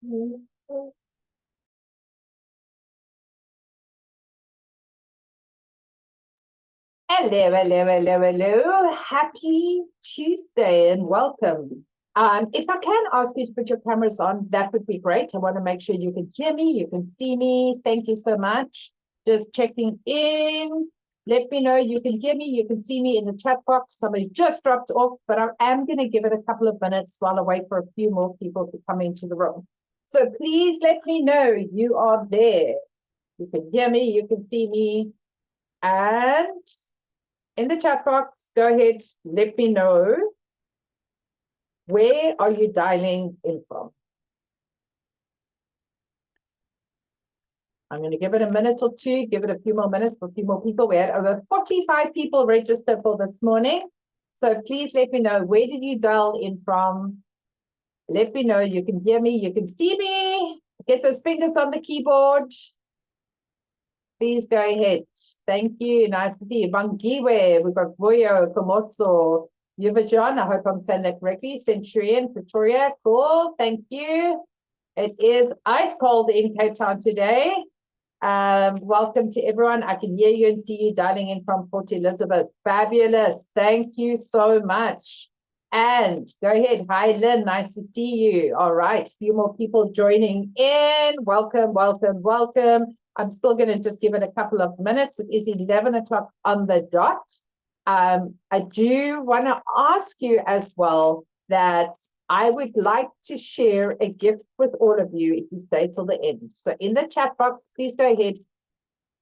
Hello, hello. Happy Tuesday and welcome. If I can ask you to put your cameras on, that would be great. I want to make sure you can hear me, you can see me. Thank you so much. Just checking in. Let me know you can hear me, you can see me in the chat box. Somebody just dropped off, but I am going to give it a couple of minutes while I wait for a few more people to come into the room. So please let me know you are there. You can hear me, you can see me, and in the chat box, go ahead, let me know where are you dialing in from. I'm going to give it a minute or two, give it a few more minutes for a few more people. We had over 45 people register for this morning. So please let me know, where did you dial in from? Let me know, you can hear me, you can see me. Get those fingers on the keyboard. Please go ahead. Thank you. Nice to see you. Bangiwe, we've got Voyo, Komoso, Yuvajan, I hope I'm saying that correctly. Centurion, Pretoria, cool. Thank you. It is ice cold in Cape Town today. Welcome to everyone. I can hear you and see you dialing in from Port Elizabeth. Fabulous. Thank you so much. And go ahead. Hi, Lynn. Nice to see you. All right. A few more people joining in. Welcome, welcome, welcome. I'm still going to just give it a couple of minutes. It is 11 o'clock on the dot. I do want to ask you as well that I would like to share a gift with all of you if you stay till the end. So in the chat box, please go ahead,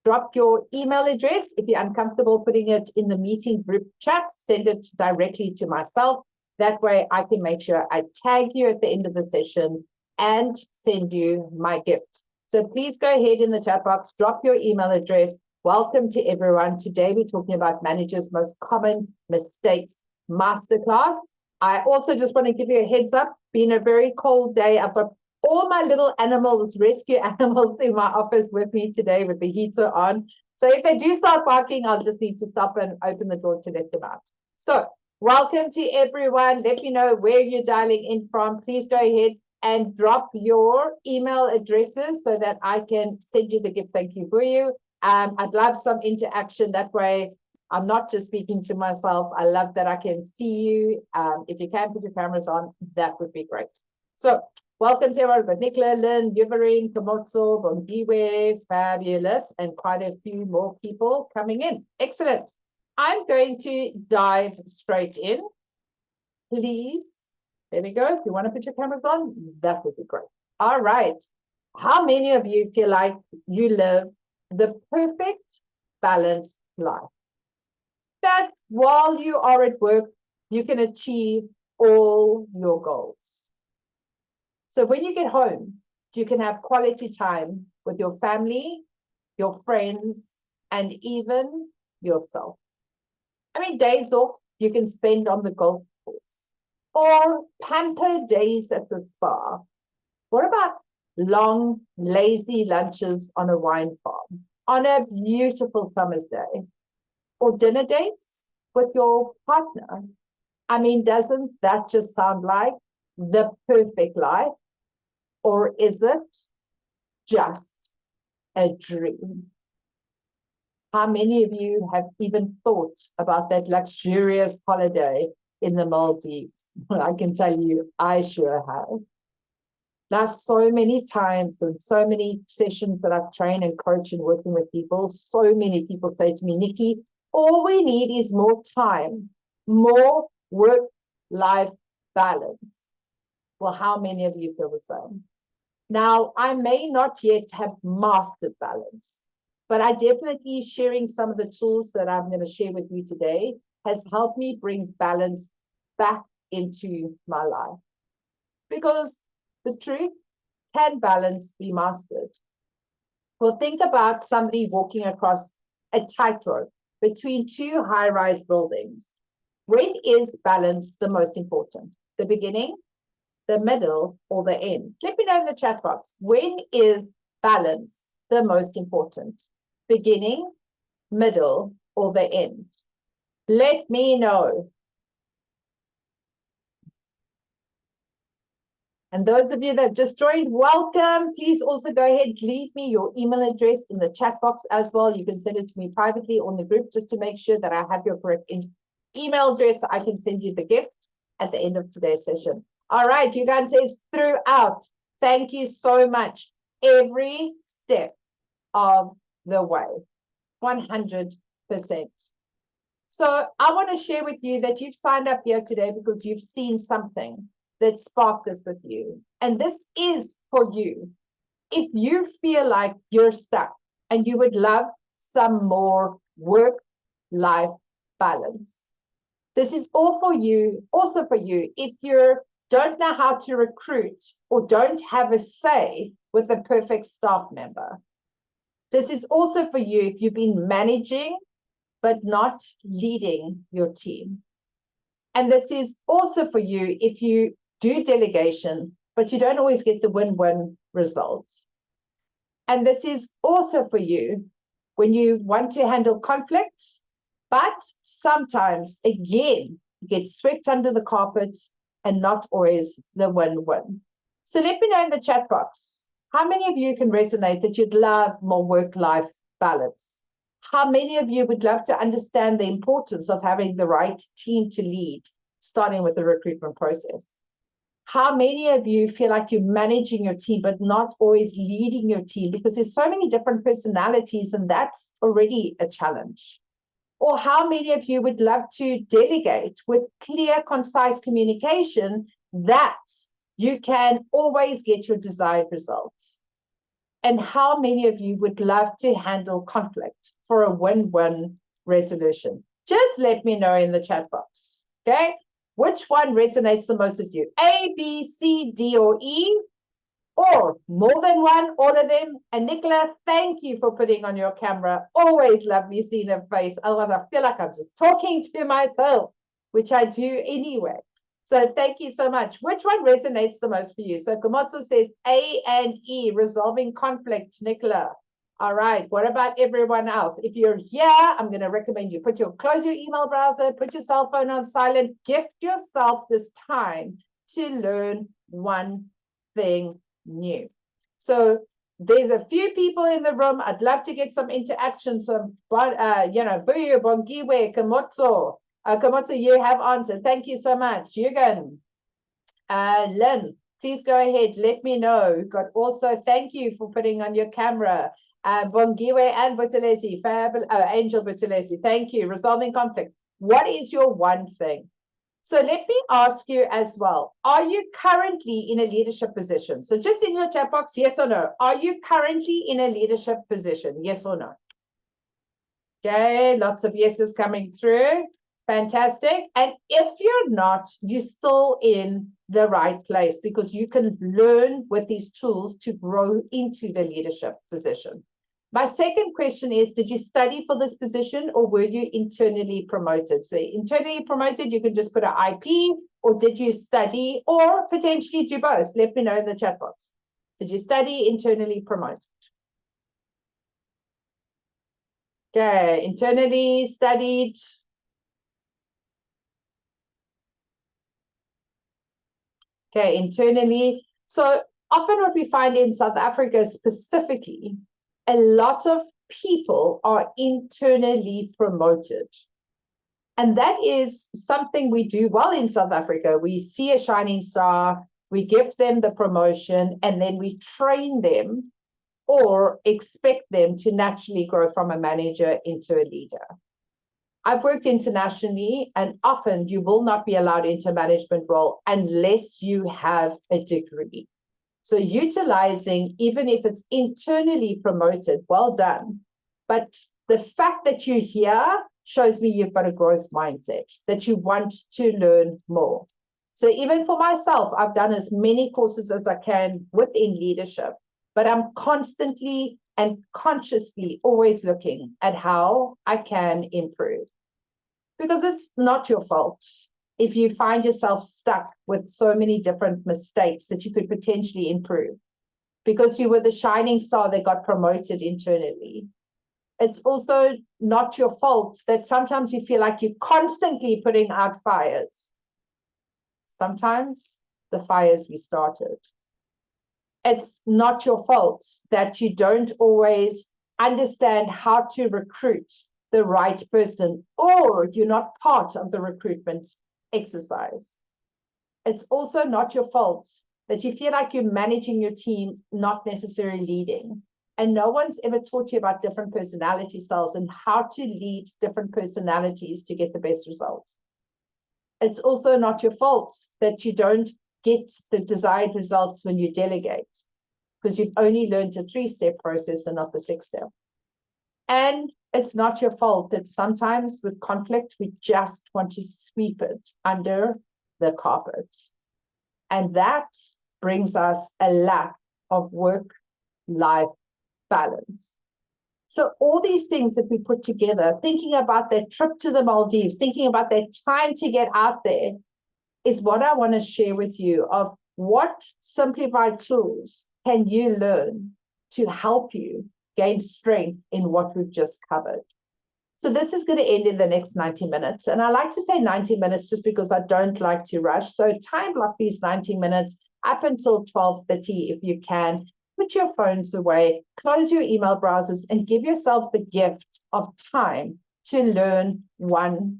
drop your email address. If you're uncomfortable putting it in the meeting group chat, send it directly to myself. That way I can make sure I tag you at the end of the session and send you my gift. So please go ahead in the chat box, drop your email address. Welcome to everyone. Today we're talking about managers' most common mistakes masterclass. I also just want to give you a heads up, being a very cold day. I've got all my little animals, rescue animals in my office with me today with the heater on. So if they do start barking, I'll just need to stop and open the door to let them out. So welcome to everyone. Let me know where you're dialing in from. Please go ahead and drop your email addresses so that I can send you the gift thank you for you. I'd love some interaction. That way I'm not just speaking to myself. I love that I can see you. If you can put your cameras on, that would be great. So welcome to everyone. But Nicola, Lynn, Yuvarin, Komotso, Bongiwe, fabulous, and quite a few more people coming in. Excellent. I'm going to dive straight in. Please. There we go. If you want to put your cameras on, that would be great. All right. How many of you feel like you live the perfect balanced life? That while you are at work, you can achieve all your goals. So when you get home, you can have quality time with your family, your friends, and even yourself. I mean, days off you can spend on the golf course or pamper days at the spa. What about long, lazy lunches on a wine farm on a beautiful summer's day? Or dinner dates with your partner? I mean, doesn't that just sound like the perfect life? Or is it just a dream? How many of you have even thought about that luxurious holiday in the Maldives? I can tell you, I sure have. Now, so many times and so many sessions that I've trained and coached and working with people, so many people say to me, Nikki, all we need is more time, more work-life balance. Well, how many of you feel the same? Now, I may not yet have mastered balance, but I definitely sharing some of the tools that I'm going to share with you today has helped me bring balance back into my life. Because the truth, can balance be mastered? Well, think about somebody walking across a tightrope between two high-rise buildings. When is balance the most important? The beginning, the middle, or the end? Let me know in the chat box. When is balance the most important? Beginning, middle, or the end? Let me know. And those of you that just joined, welcome. Please also go ahead, leave me your email address in the chat box as well. You can send it to me privately on the group just to make sure that I have your correct email address. So I can send you the gift at the end of today's session. All right, you guys says throughout. Thank you so much. Every step of the way, 100%. So I want to share with you that you've signed up here today because you've seen something that sparked this with you. And this is for you. If you feel like you're stuck and you would love some more work-life balance, this is all for you, also for you. If you don't know how to recruit or don't have a say with the perfect staff member, this is also for you if you've been managing but not leading your team. And this is also for you if you do delegation, but you don't always get the win-win results. And this is also for you when you want to handle conflict, but sometimes, again, get swept under the carpet and not always the win-win. So let me know in the chat box, how many of you can resonate that you'd love more work-life balance? How many of you would love to understand the importance of having the right team to lead, starting with the recruitment process? How many of you feel like you're managing your team, but not always leading your team because there's so many different personalities and that's already a challenge? Or how many of you would love to delegate with clear, concise communication that you can always get your desired results? And how many of you would love to handle conflict for a win-win resolution? Just let me know in the chat box, okay? Which one resonates the most with you? A, B, C, D, or E? Or more than one, all of them? And Nicola, thank you for putting on your camera. Always lovely seeing her face. Otherwise, I feel like I'm just talking to myself, which I do anyway. So thank you so much. Which one resonates the most for you? So Komatsu says A and E, resolving conflict, Nicola. All right, what about everyone else? If you're here, I'm going to recommend you close your email browser, put your cell phone on silent, gift yourself this time to learn one thing new. So there's a few people in the room. I'd love to get some interaction, some, Buyu, Bongiwe, Komatsu. Komatsu, you have answered. Thank you so much. Yugen, Lynn, please go ahead. Let me know. We've got also, thank you for putting on your camera. Bongiwe and Butulesi, Angel Butulesi, thank you. Resolving conflict. What is your one thing? So let me ask you as well. Are you currently in a leadership position? So just in your chat box, yes or no. Are you currently in a leadership position? Yes or no? Okay, lots of yeses coming through. Fantastic. And if you're not, you're still in the right place because you can learn with these tools to grow into the leadership position. My second question is, did you study for this position or were you internally promoted? So internally promoted, you can just put an IP, or did you study, or potentially do both? Let me know in the chat box. Did you study, internally promoted? Okay, internally studied. Okay, internally. So often what we find in South Africa specifically, a lot of people are internally promoted. And that is something we do well in South Africa. We see a shining star, we give them the promotion, and then we train them or expect them to naturally grow from a manager into a leader. I've worked internationally, and often you will not be allowed into a management role unless you have a degree. So utilizing, even if it's internally promoted, well done. But the fact that you're here shows me you've got a growth mindset, that you want to learn more. So even for myself, I've done as many courses as I can within leadership, but I'm constantly and consciously always looking at how I can improve. Because it's not your fault if you find yourself stuck with so many different mistakes that you could potentially improve because you were the shining star that got promoted internally. It's also not your fault that sometimes you feel like you're constantly putting out fires. Sometimes the fires we started. It's not your fault that you don't always understand how to recruit the right person, or you're not part of the recruitment exercise. It's also not your fault that you feel like you're managing your team, not necessarily leading. And no one's ever taught you about different personality styles and how to lead different personalities to get the best results. It's also not your fault that you don't get the desired results when you delegate, because you've only learned a 3-step process and not the 6-step. And it's not your fault that sometimes with conflict, we just want to sweep it under the carpet. And that brings us a lack of work-life balance. So all these things that we put together, thinking about their trip to the Maldives, thinking about their time to get out there, is what I want to share with you of what simplified tools can you learn to help you gain strength in what we've just covered. So this is going to end in the next 90 minutes. And I like to say 90 minutes just because I don't like to rush. So time block these 90 minutes up until 12:30 if you can. Put your phones away, close your email browsers, and give yourself the gift of time to learn one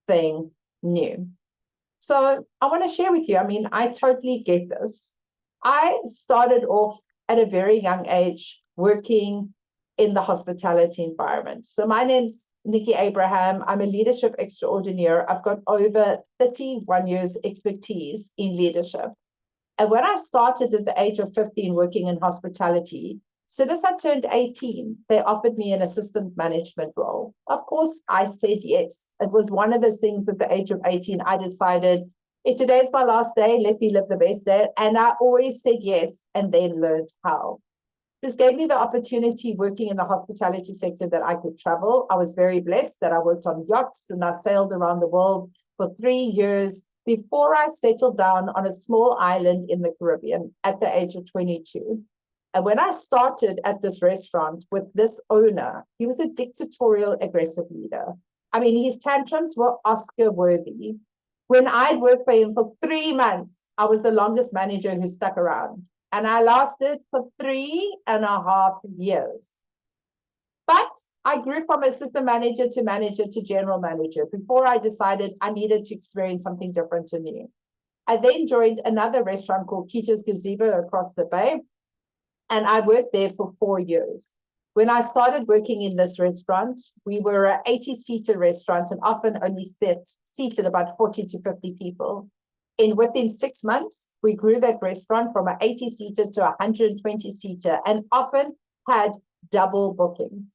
thing new. So I want to share with you, I mean, I totally get this. I started off at a very young age working in the hospitality environment. So my name's Nikki Abraham. I'm a leadership extraordinaire. I've got over 31 years expertise in leadership. And when I started at the age of 15 working in hospitality, as soon as I turned 18, they offered me an assistant management role. Of course, I said yes. It was one of those things at the age of 18, I decided, if today's my last day, let me live the best day. And I always said yes and then learned how. This gave me the opportunity working in the hospitality sector that I could travel. I was very blessed that I worked on yachts and I sailed around the world for 3 years before I settled down on a small island in the Caribbean at the age of 22. And when I started at this restaurant with this owner, he was a dictatorial, aggressive leader. I mean, his tantrums were Oscar worthy. When I'd worked for him for 3 months, I was the longest manager who stuck around. And I lasted for 3.5 years. But I grew from assistant manager to general manager before I decided I needed to experience something different and new. I then joined another restaurant called Keita's Gazebo across the bay, and I worked there for 4 years. When I started working in this restaurant, we were an 80-seater restaurant and often only seated about 40 to 50 people. Within 6 months, we grew that restaurant from an 80-seater to a 120-seater and often had double bookings.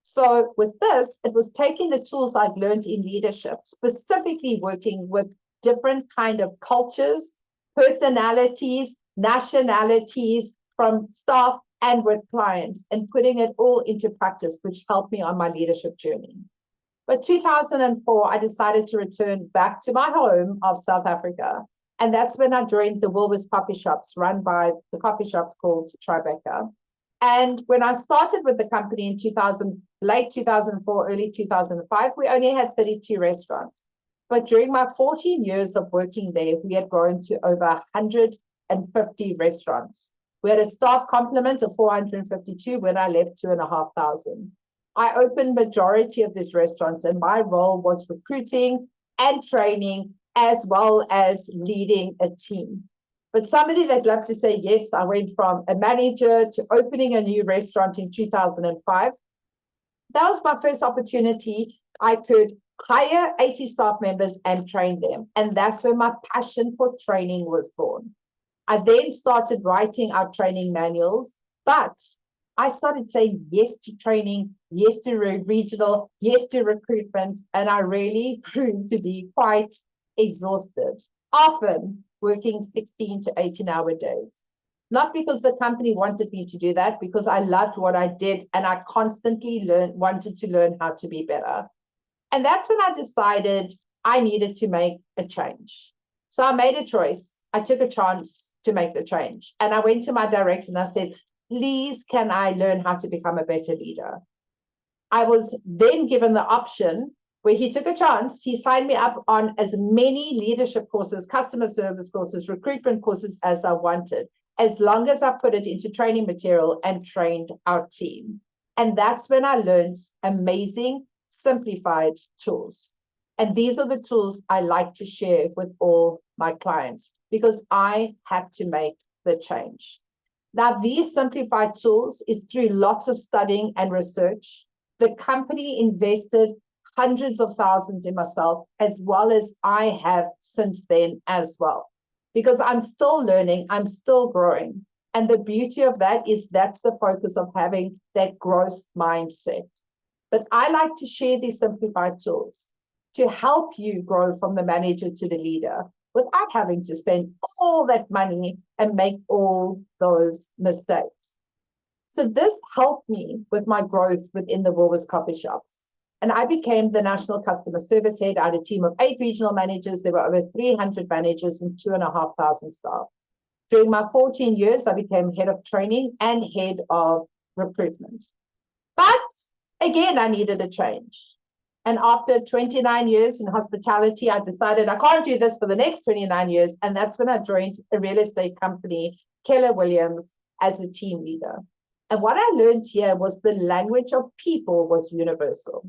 So with this, it was taking the tools I'd learned in leadership, specifically working with different kind of cultures, personalities, nationalities from staff and with clients, and putting it all into practice, which helped me on my leadership journey. But 2004, I decided to return back to my home of South Africa. And that's when I joined the Woolworths coffee shops run by the coffee shops called Tribeca. And when I started with the company in late 2004, early 2005, we only had 32 restaurants. But during my 14 years of working there, we had grown to over 150 restaurants. We had a staff complement of 452 when I left, 2,500. I opened majority of these restaurants, and my role was recruiting and training as well as leading a team. But somebody that loved to say yes, I went from a manager to opening a new restaurant in 2005. That was my first opportunity. I could hire 80 staff members and train them. And that's where my passion for training was born. I then started writing out training manuals, but I started saying yes to training, yes to regional, yes to recruitment, and I really grew to be quite exhausted, often working 16 to 18-hour days. Not because the company wanted me to do that, because I loved what I did and I constantly wanted to learn how to be better. And that's when I decided I needed to make a change. So I made a choice. I took a chance to make the change. And I went to my director and I said, please, can I learn how to become a better leader? I was then given the option where he took a chance. He signed me up on as many leadership courses, customer service courses, recruitment courses as I wanted, as long as I put it into training material and trained our team. And that's when I learned amazing, simplified tools. And these are the tools I like to share with all my clients because I had to make the change. Now, these simplified tools is through lots of studying and research. The company invested hundreds of thousands in myself, as well as I have since then as well, because I'm still learning, I'm still growing. And the beauty of that is that's the focus of having that growth mindset. But I like to share these simplified tools to help you grow from the manager to the leader without having to spend all that money and make all those mistakes. So this helped me with my growth within the Woolworths coffee shops. And I became the national customer service head. I had a team of 8 regional managers. There were over 300 managers and 2,500 staff. During my 14 years, I became head of training and head of recruitment. But again, I needed a change. And after 29 years in hospitality, I decided I can't do this for the next 29 years. And that's when I joined a real estate company, Keller Williams, as a team leader. And what I learned here was the language of people was universal,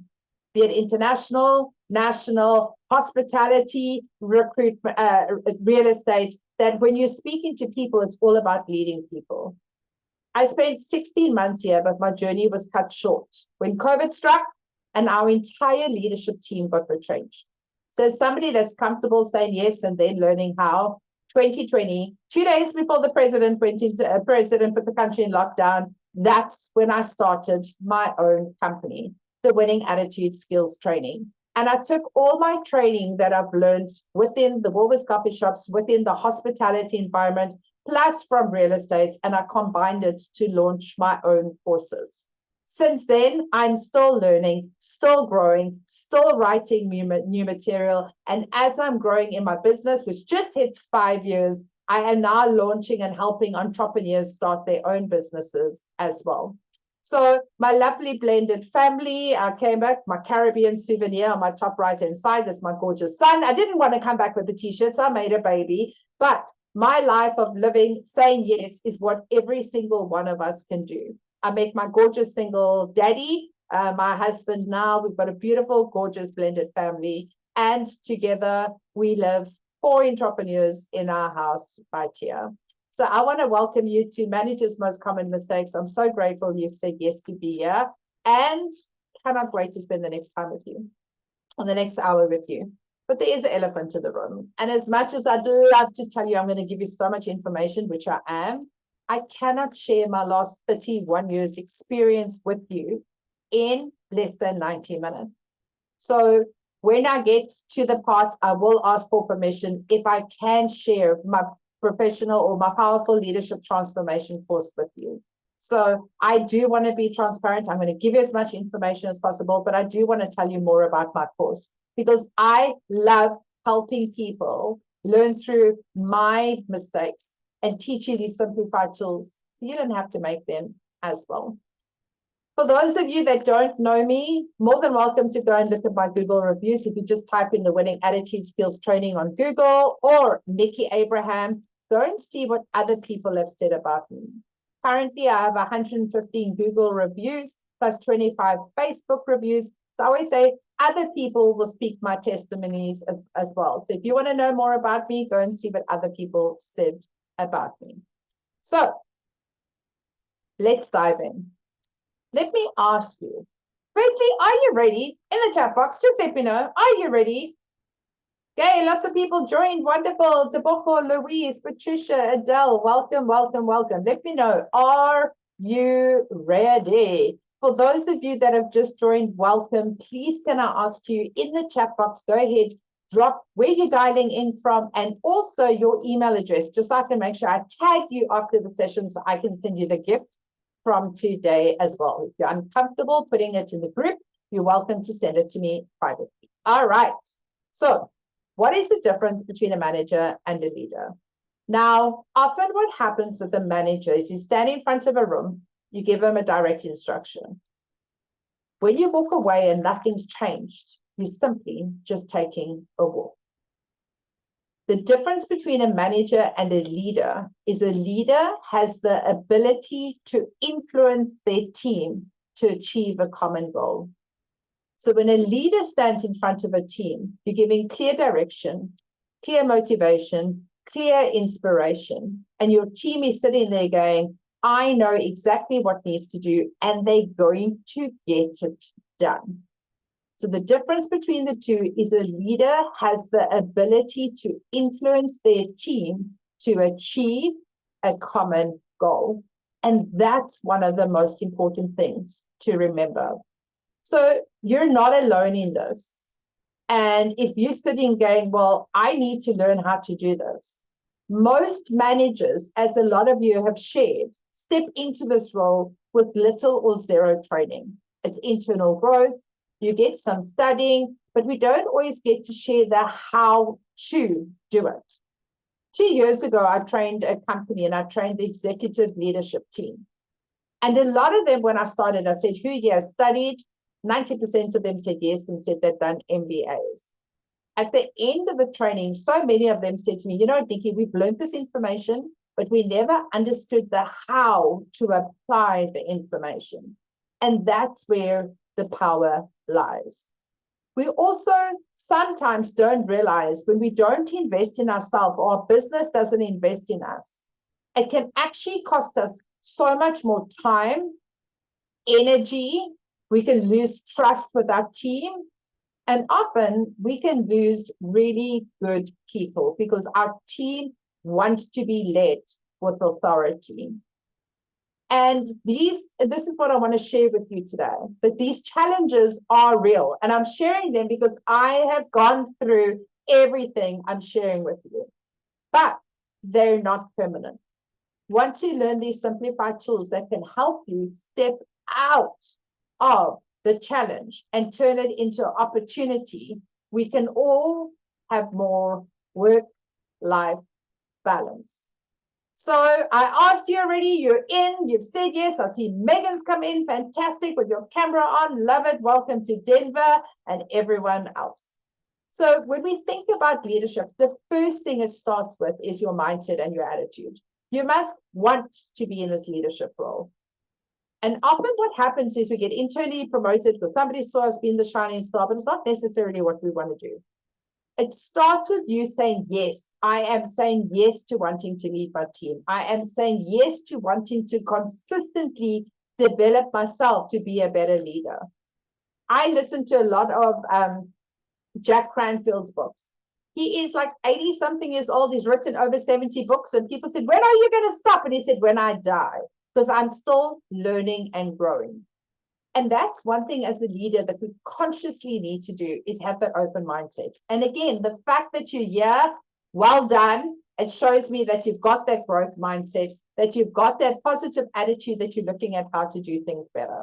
be it international, national, hospitality, recruitment, real estate, that when you're speaking to people, it's all about leading people. I spent 16 months here, but my journey was cut short when COVID struck and our entire leadership team got retrenched. So somebody that's comfortable saying yes and then learning how, 2020, 2 days before the president put the country in lockdown, that's when I started my own company, the Winning Attitude Skills Training. And I took all my training that I've learned within the Woolworths coffee shops, within the hospitality environment, plus from real estate, and I combined it to launch my own courses. Since then, I'm still learning, still growing, still writing new material. And as I'm growing in my business, which just hit 5 years, I am now launching and helping entrepreneurs start their own businesses as well. So my lovely blended family, I came back, my Caribbean souvenir on my top right-hand side, that's my gorgeous son. I didn't want to come back with the t-shirts, I made a baby, but my life of living, saying yes, is what every single one of us can do. I met my gorgeous single daddy, my husband now, we've got a beautiful, gorgeous blended family, and together we live 4 entrepreneurs in our house right here. So I want to welcome you to Managers' Most Common Mistakes. I'm so grateful you've said yes to be here and cannot wait to spend the next time with you, or the next hour with you. But there is an elephant in the room. And as much as I'd love to tell you, I'm going to give you so much information, which I am, I cannot share my last 31 years experience with you in less than 90 minutes. So when I get to the part, I will ask for permission if I can share my professional or my powerful leadership transformation course with you. So I do want to be transparent. I'm going to give you as much information as possible, but I do want to tell you more about my course because I love helping people learn through my mistakes and teach you these simplified tools so you don't have to make them as well. For those of you that don't know me, more than welcome to go and look at my Google reviews. If you just type in the Winning Attitude Skills Training on Google or Nikki Abraham, go and see what other people have said about me. Currently, I have 115 Google reviews plus 25 Facebook reviews. So I always say other people will speak my testimonies as well. So if you want to know more about me, go and see what other people said about me. So let's dive in. Let me ask you, firstly, are you ready? In the chat box, just let me know, are you ready? Okay, lots of people joined. Wonderful. Taboko, Louise, Patricia, Adele, welcome, welcome, welcome. Let me know, are you ready? For those of you that have just joined, welcome. Please can I ask you in the chat box, go ahead, drop where you're dialing in from and also your email address, just so I can make sure I tag you after the session so I can send you the gift from today as well. If you're uncomfortable putting it in the group, you're welcome to send it to me privately. All right. So what is the difference between a manager and a leader? Now, often what happens with a manager is you stand in front of a room, you give them a direct instruction. When you walk away and nothing's changed, You're simply just taking a walk. The difference between a manager and a leader is a leader has the ability to influence their team to achieve a common goal. So when a leader stands in front of a team, you're giving clear direction, clear motivation, clear inspiration, and your team is sitting there going, I know exactly what needs to do, and they're going to get it done. So the difference between the two is a leader has the ability to influence their team to achieve a common goal. And that's one of the most important things to remember. So you're not alone in this. And if you're sitting going, well, I need to learn how to do this. Most managers, as a lot of you have shared, step into this role with little or zero training. It's internal growth. You get some studying, but we don't always get to share the how to do it. 2 years ago, I trained a company and I trained the executive leadership team. And a lot of them, when I started, I said, who here studied? 90% of them said yes and said they'd done MBAs. At the end of the training, so many of them said to me, you know, Nikki, we've learned this information, but we never understood the how to apply the information. And that's where the power lies. We also sometimes don't realize when we don't invest in ourselves or our business doesn't invest in us, it can actually cost us so much more time, energy. We can lose trust with our team. And often we can lose really good people because our team wants to be led with authority. And this is what I want to share with you today, that these challenges are real. And I'm sharing them because I have gone through everything I'm sharing with you. But they're not permanent. Once you learn these simplified tools that can help you step out of the challenge and turn it into an opportunity, we can all have more work-life balance. So I asked you already, you're in, you've said yes. I've seen Megan's come in, fantastic, with your camera on, love it. Welcome to Denver and everyone else. So when we think about leadership, the first thing it starts with is your mindset and your attitude. You must want to be in this leadership role. And often what happens is we get internally promoted because somebody saw us being the shining star, but it's not necessarily what we want to do. It starts with you saying, yes, I am saying yes to wanting to lead my team. I am saying yes to wanting to consistently develop myself to be a better leader. I listen to a lot of Jack Cranfield's books. He is like 80-something years old. He's written over 70 books. And people said, when are you going to stop? And he said, when I die, because I'm still learning and growing. And that's one thing as a leader that we consciously need to do is have that open mindset. And again, the fact that you're here, well done. It shows me that you've got that growth mindset, that you've got that positive attitude, that you're looking at how to do things better.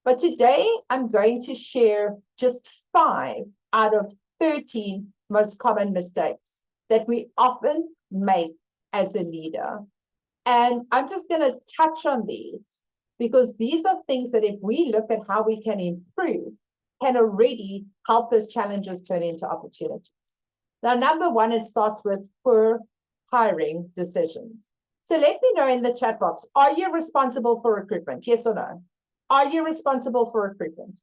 But today I'm going to share just 5 out of 13 most common mistakes that we often make as a leader. And I'm just going to touch on these, because these are things that if we look at how we can improve, can already help those challenges turn into opportunities. Now, number 1, it starts with poor hiring decisions. So let me know in the chat box, are you responsible for recruitment? Yes or no? Are you responsible for recruitment?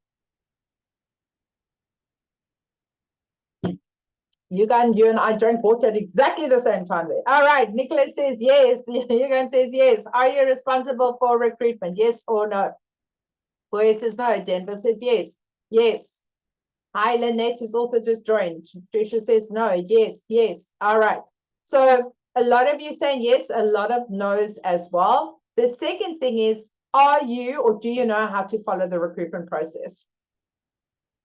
You and I drank water at exactly the same time there. All right, Nicholas says yes. Yugan says yes. Are you responsible for recruitment? Yes or no? Boy says no. Denver says yes. Yes. Hi, Lynette has also just joined. Tricia says no. Yes, yes. All right. So a lot of you saying yes, a lot of no's as well. The second thing is, are you or do you know how to follow the recruitment process?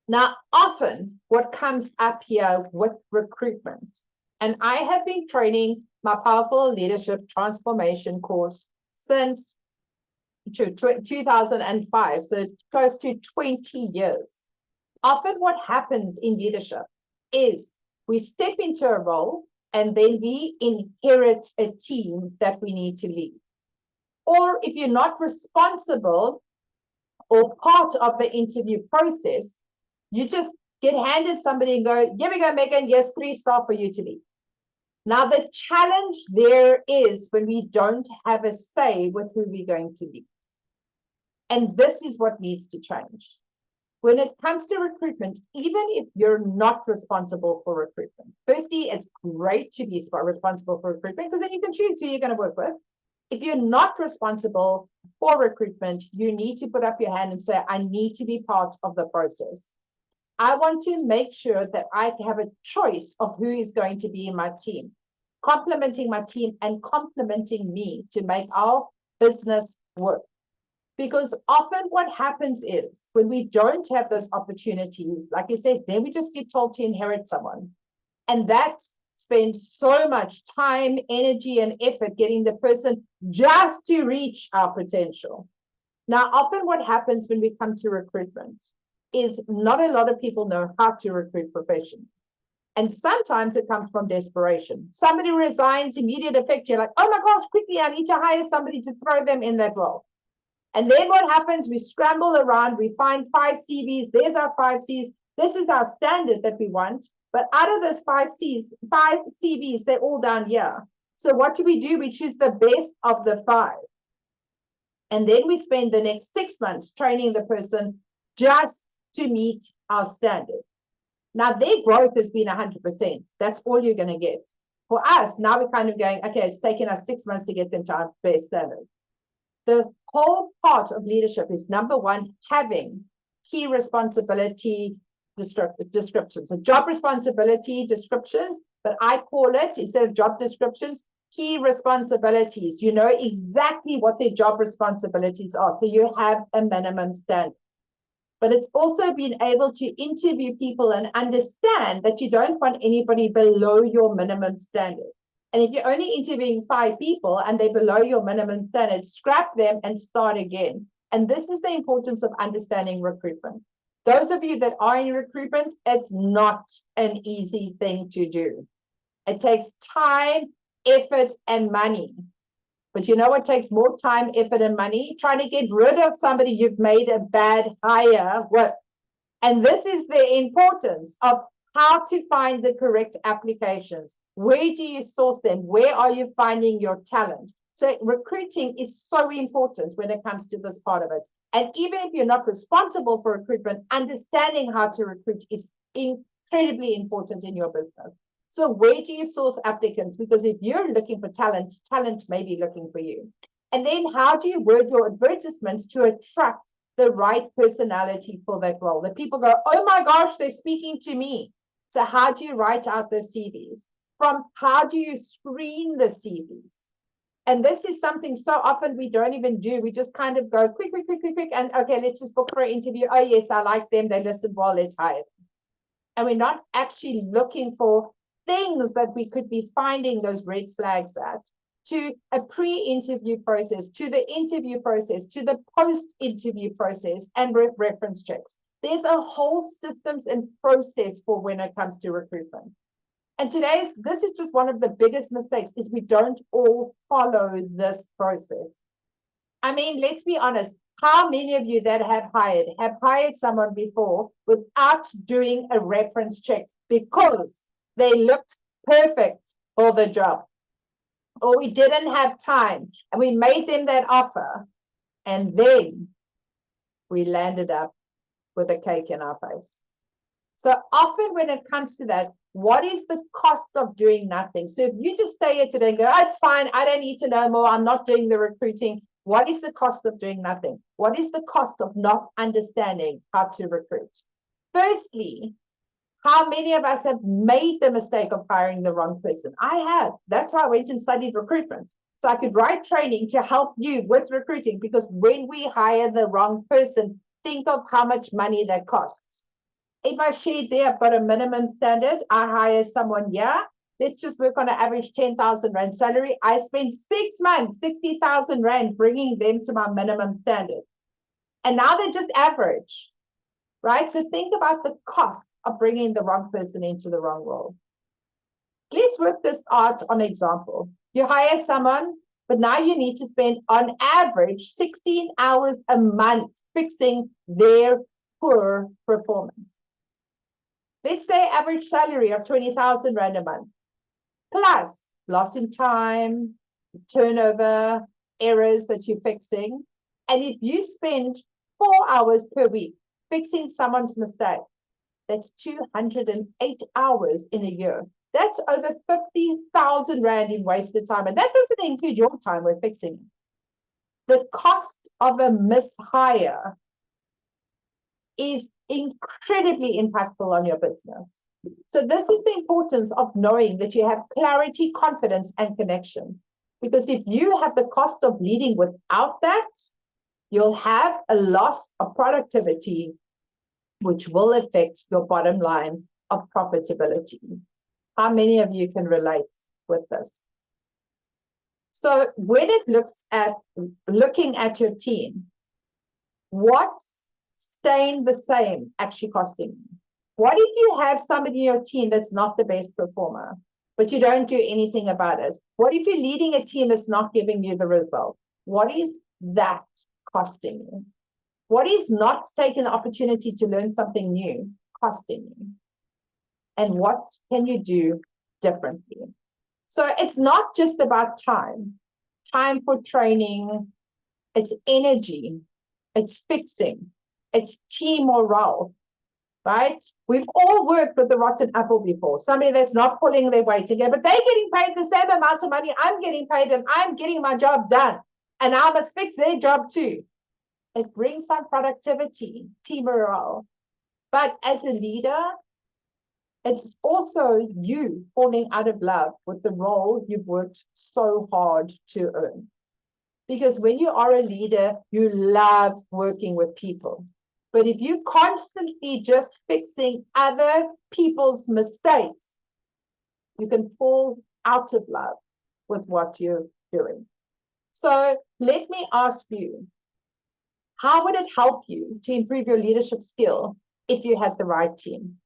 Now, often what comes up here with recruitment, and I have been training my Powerful Leadership Transformation course since 2005, so close to 20 years. Often what happens in leadership is we step into a role and then we inherit a team that we need to lead. Or if you're not responsible or part of the interview process, you just get handed somebody and go, here we go, Megan, here's 3 staff for you to lead. Now, the challenge there is when we don't have a say with who we're going to lead. And this is what needs to change. When it comes to recruitment, even if you're not responsible for recruitment, firstly, it's great to be responsible for recruitment because then you can choose who you're going to work with. If you're not responsible for recruitment, you need to put up your hand and say, I need to be part of the process. I want to make sure that I have a choice of who is going to be in my team, complementing my team and complementing me to make our business work. Because often what happens is when we don't have those opportunities, like I said, then we just get told to inherit someone. And that spends so much time, energy, and effort getting the person just to reach our potential. Now, often what happens when we come to recruitment is not a lot of people know how to recruit professionally. And sometimes it comes from desperation. Somebody resigns, immediate effect. You're like, oh my gosh, quickly, I need to hire somebody to throw them in that role. And then what happens? We scramble around, we find 5 CVs. There's our 5 Cs. This is our standard that we want. But out of those 5 CVs, they're all down here. So what do? We choose the best of the 5. And then we spend the next 6 months training the person just to meet our standard. Now, their growth has been 100%. That's all you're going to get. For us, now we're kind of going, okay, it's taken us 6 months to get them to our best standard. The whole part of leadership is, number one, having key responsibility descriptions. So job responsibility descriptions, but I call it, instead of job descriptions, key responsibilities. You know exactly what their job responsibilities are. So you have a minimum standard. But it's also being able to interview people and understand that you don't want anybody below your minimum standard. And if you're only interviewing 5 people and they're below your minimum standard, scrap them and start again. And this is the importance of understanding recruitment. Those of you that are in recruitment, it's not an easy thing to do. It takes time, effort, and money. But you know what takes more time, effort, and money? Trying to get rid of somebody you've made a bad hire with. And this is the importance of how to find the correct applications. Where do you source them? Where are you finding your talent? So recruiting is so important when it comes to this part of it. And even if you're not responsible for recruitment, understanding how to recruit is incredibly important in your business. So where do you source applicants? Because if you're looking for talent, talent may be looking for you. And then how do you word your advertisements to attract the right personality for that role? That people go, oh my gosh, they're speaking to me. So how do you write out the CVs? From how do you screen the CVs? And this is something so often we don't even do. We just kind of go quick. And okay, let's just book for an interview. Oh yes, I like them. They listened well, let's hire them. And we're not actually looking for things that we could be finding those red flags at, to a pre-interview process, to the interview process, to the post-interview process, and reference checks. There's a whole systems and process for when it comes to recruitment. And this is just one of the biggest mistakes, is we don't all follow this process. I mean, let's be honest. How many of you that have hired someone before without doing a reference check because they looked perfect for the job, or we didn't have time and we made them that offer, and then we landed up with a cake in our face? So often when it comes to that, what is the cost of doing nothing? So if you just stay here today and go, oh, it's fine, I don't need to know more, I'm not doing the recruiting. What is the cost of doing nothing? What is the cost of not understanding how to recruit? Firstly, how many of us have made the mistake of hiring the wrong person? I have. That's how I went and studied recruitment. So I could write training to help you with recruiting, because when we hire the wrong person, think of how much money that costs. If I shared there, I've got a minimum standard. I hire someone here. Let's just work on an average 10,000 Rand salary. I spend 6 months, 60,000 Rand bringing them to my minimum standard. And now they're just average, right? So think about the cost of bringing the wrong person into the wrong role. Let's work this out on an example. You hire someone, but now you need to spend on average 16 hours a month fixing their poor performance. let's say average salary of 20,000 Rand a month, plus loss in time, turnover, errors that you're fixing. And if you spend 4 hours per week fixing someone's mistake, that's 208 hours in a year. That's over 50,000 Rand in wasted time. And that doesn't include your time with fixing. The cost of a mishire is incredibly impactful on your business. So this is the importance of knowing that you have clarity, confidence, and connection. Because if you have the cost of leading without that, you'll have a loss of productivity, which will affect your bottom line of profitability. How many of you can relate with this? So when it looking at your team, what's staying the same actually costing you? What if you have somebody in your team that's not the best performer, but you don't do anything about it? What if you're leading a team that's not giving you the result? What is that costing you? What is not taking the opportunity to learn something new costing you? And what can you do differently? So it's not just about time for training, it's energy, it's fixing, it's team morale, right? We've all worked with the rotten apple before, somebody that's not pulling their weight together, but they're getting paid the same amount of money I'm getting paid, and I'm getting my job done, and I must fix their job too. It brings some productivity, team morale. But as a leader, it's also you falling out of love with the role you've worked so hard to earn. Because when you are a leader, you love working with people. But if you constantly just fixing other people's mistakes, you can fall out of love with what you're doing. So let me ask you, how would it help you to improve your leadership skill if you had the right team?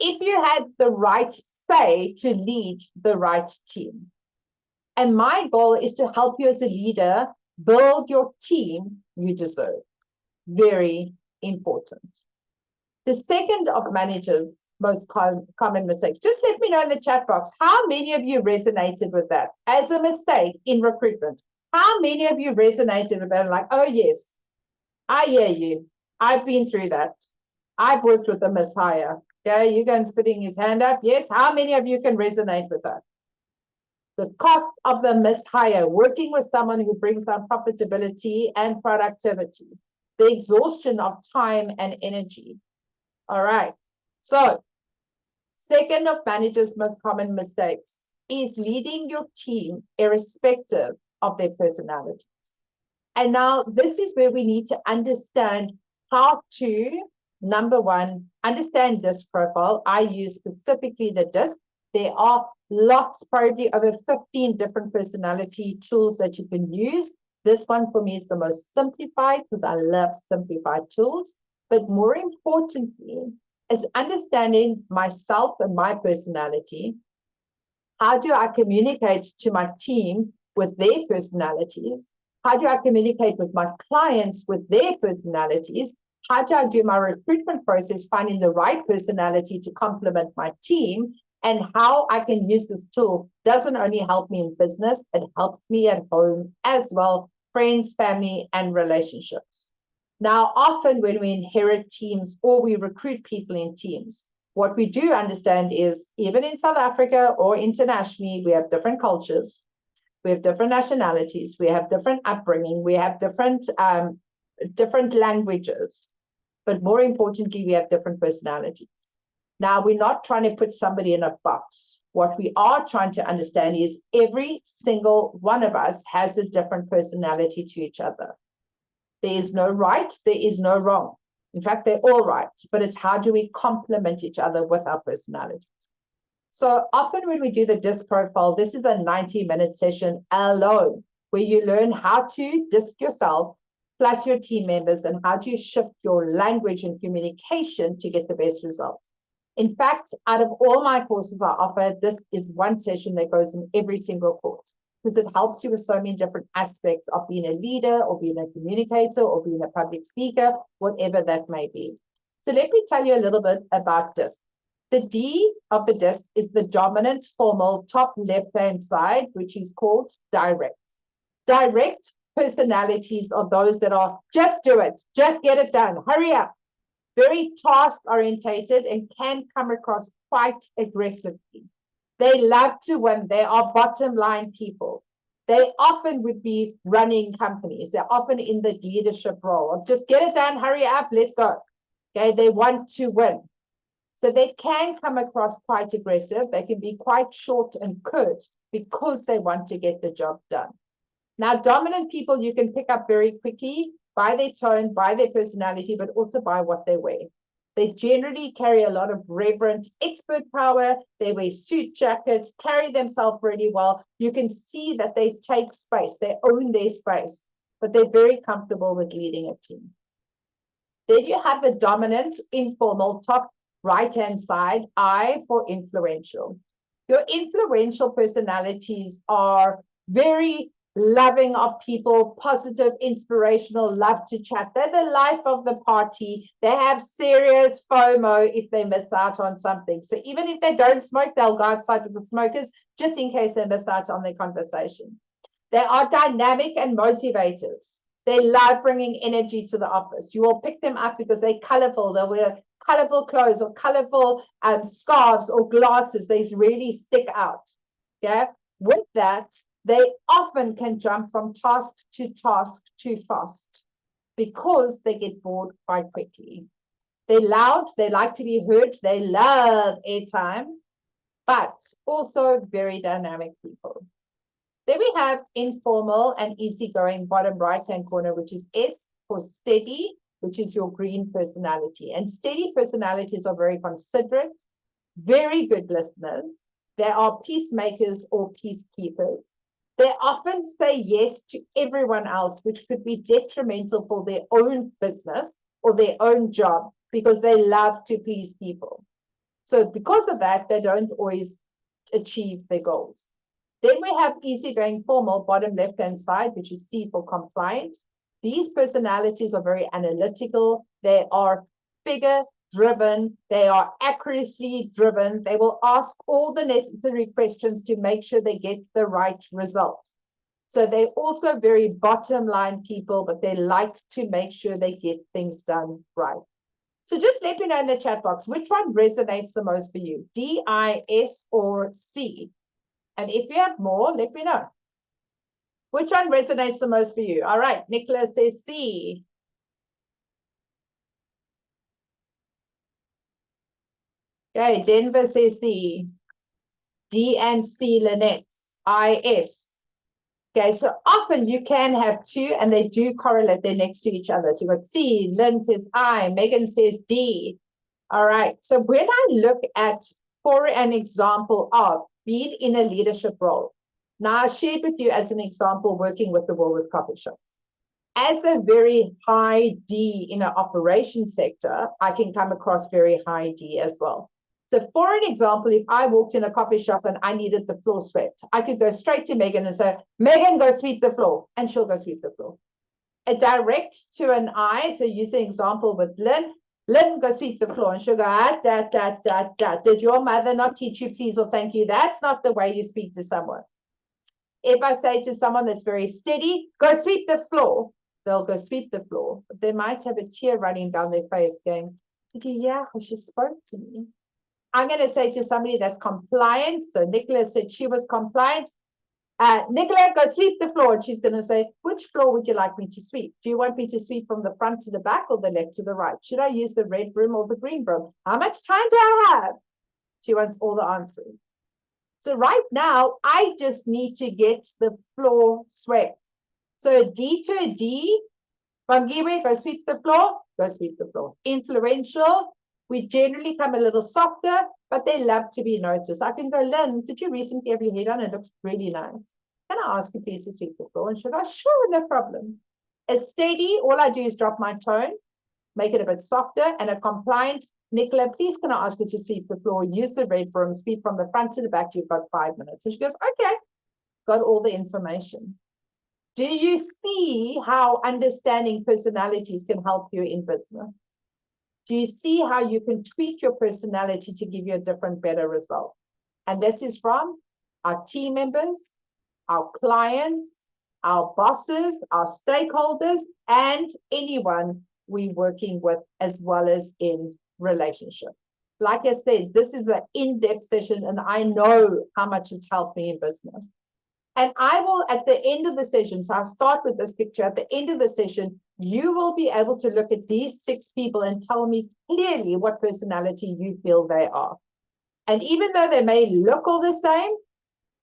If you had the right say to lead the right team? And my goal is to help you as a leader build your team you deserve. Very important. The second of managers' most common mistakes. Just let me know in the chat box, how many of you resonated with that as a mistake in recruitment? How many of you resonated with that? Like, oh yes, I hear you. I've been through that. I've worked with a mishire. Okay, you guys putting his hand up. Yes, how many of you can resonate with that? The cost of the mishire, working with someone who brings on profitability and productivity, the exhaustion of time and energy. All right. So, second of managers' most common mistakes is leading your team irrespective of their personalities. And now this is where we need to understand how to, number one, understand DISC profile. I use specifically the DISC. There are lots, probably over 15 different personality tools that you can use. This one for me is the most simplified because I love simplified tools. But more importantly, it's understanding myself and my personality. How do I communicate to my team with their personalities? How do I communicate with my clients with their personalities? How do I do my recruitment process, finding the right personality to complement my team? And how I can use this tool doesn't only help me in business, it helps me at home as well, friends, family, and relationships. Now, often when we inherit teams or we recruit people in teams, what we do understand is even in South Africa or internationally, we have different cultures, we have different nationalities, we have different upbringing, we have different languages, but more importantly, we have different personalities. Now, we're not trying to put somebody in a box. What we are trying to understand is every single one of us has a different personality to each other. There is no right, there is no wrong. In fact, they're all right, but it's how do we complement each other with our personalities. So often when we do the DISC profile, this is a 90-minute session alone, where you learn how to DISC yourself, plus your team members, and how do you shift your language and communication to get the best results. In fact, out of all my courses I offer, this is one session that goes in every single course because it helps you with so many different aspects of being a leader or being a communicator or being a public speaker, whatever that may be. So let me tell you a little bit about DISC. The D of the disc is the dominant formal top left-hand side, which is called direct. Direct personalities are those that are just do it, just get it done, hurry up. Very task-orientated and can come across quite aggressively. They love to win. They are bottom line people. They often would be running companies. They're often in the leadership role. Just get it done, hurry up, let's go. Okay, they want to win. So they can come across quite aggressive. They can be quite short and curt because they want to get the job done. Now, dominant people you can pick up very quickly by their tone, by their personality, but also by what they wear. They generally carry a lot of reverent expert power. They wear suit jackets, carry themselves really well. You can see that they take space. They own their space, but they're very comfortable with leading a team. Then you have the dominant, informal, top right-hand side, I for influential. Your influential personalities are very loving of people, positive, inspirational, love to chat. They're the life of the party. They have serious FOMO if they miss out on something. So even if they don't smoke, they'll go outside with the smokers just in case they miss out on their conversation. They are dynamic and motivators. They love bringing energy to the office. You will pick them up because they're colorful. They'll wear colorful clothes or colorful scarves or glasses. They really stick out. Yeah. With that, they often can jump from task to task too fast because they get bored quite quickly. They're loud. They like to be heard. They love airtime, but also very dynamic people. Then we have informal and easygoing bottom right-hand corner, which is S for steady, which is your green personality. And steady personalities are very considerate, very good listeners. They are peacemakers or peacekeepers. They often say yes to everyone else, which could be detrimental for their own business or their own job because they love to please people. So because of that, they don't always achieve their goals. Then we have easygoing formal, bottom left-hand side, which is C for compliant. These personalities are very analytical. They are figure-driven. They are accuracy-driven. They will ask all the necessary questions to make sure they get the right result. So they're also very bottom-line people, but they like to make sure they get things done right. So just let me know in the chat box, which one resonates the most for you, D, I, S, or C? And if you have more, let me know. Which one resonates the most for you? All right, Nicholas says C. Okay, Denver says C. D and C, Lynette. I, S. Okay, so often you can have two and they do correlate. They're next to each other. So you've got C, Lynn says I, Megan says D. All right, so when I look at, for an example of being in a leadership role, now, I shared with you as an example working with the Woolworths coffee shops. As a very high D in an operations sector, I can come across very high D as well. So for an example, if I walked in a coffee shop and I needed the floor swept, I could go straight to Megan and say, Megan, go sweep the floor, and she'll go sweep the floor. A direct to an I, so use the example with Lynn. Lynn, go sweep the floor, and she'll go, Did your mother not teach you please or thank you? That's not the way you speak to someone. If I say to someone that's very steady, go sweep the floor, they'll go sweep the floor. But they might have a tear running down their face going, did you hear how she spoke to me? I'm going to say to somebody that's compliant. So Nicola said she was compliant. Nicola, go sweep the floor. And she's going to say, which floor would you like me to sweep? Do you want me to sweep from the front to the back or the left to the right? Should I use the red broom or the green broom? How much time do I have? She wants all the answers. So right now, I just need to get the floor swept. So D to a D, Bangiwe, go sweep the floor, go sweep the floor. Influential, we generally come a little softer, but they love to be noticed. I can go, Lynn, did you recently have your hair done? It looks really nice. Can I ask you please to sweep the floor? And she'll go, sure, no problem. A steady, all I do is drop my tone, make it a bit softer, and a compliant, Nicola, please can I ask you to sweep the floor, use the red broom, sweep from the front to the back, you've got 5 minutes. And she goes, okay, got all the information. Do you see how understanding personalities can help you in business? Do you see how you can tweak your personality to give you a different, better result? And this is from our team members, our clients, our bosses, our stakeholders, and anyone we're working with, as well as in relationship. Like I said, this is an in-depth session, and I know how much it's helped me in business. And I will, at the end of the session, so I'll start with this picture. At the end of the session, you will be able to look at these 6 people and tell me clearly what personality you feel they are. And even though they may look all the same,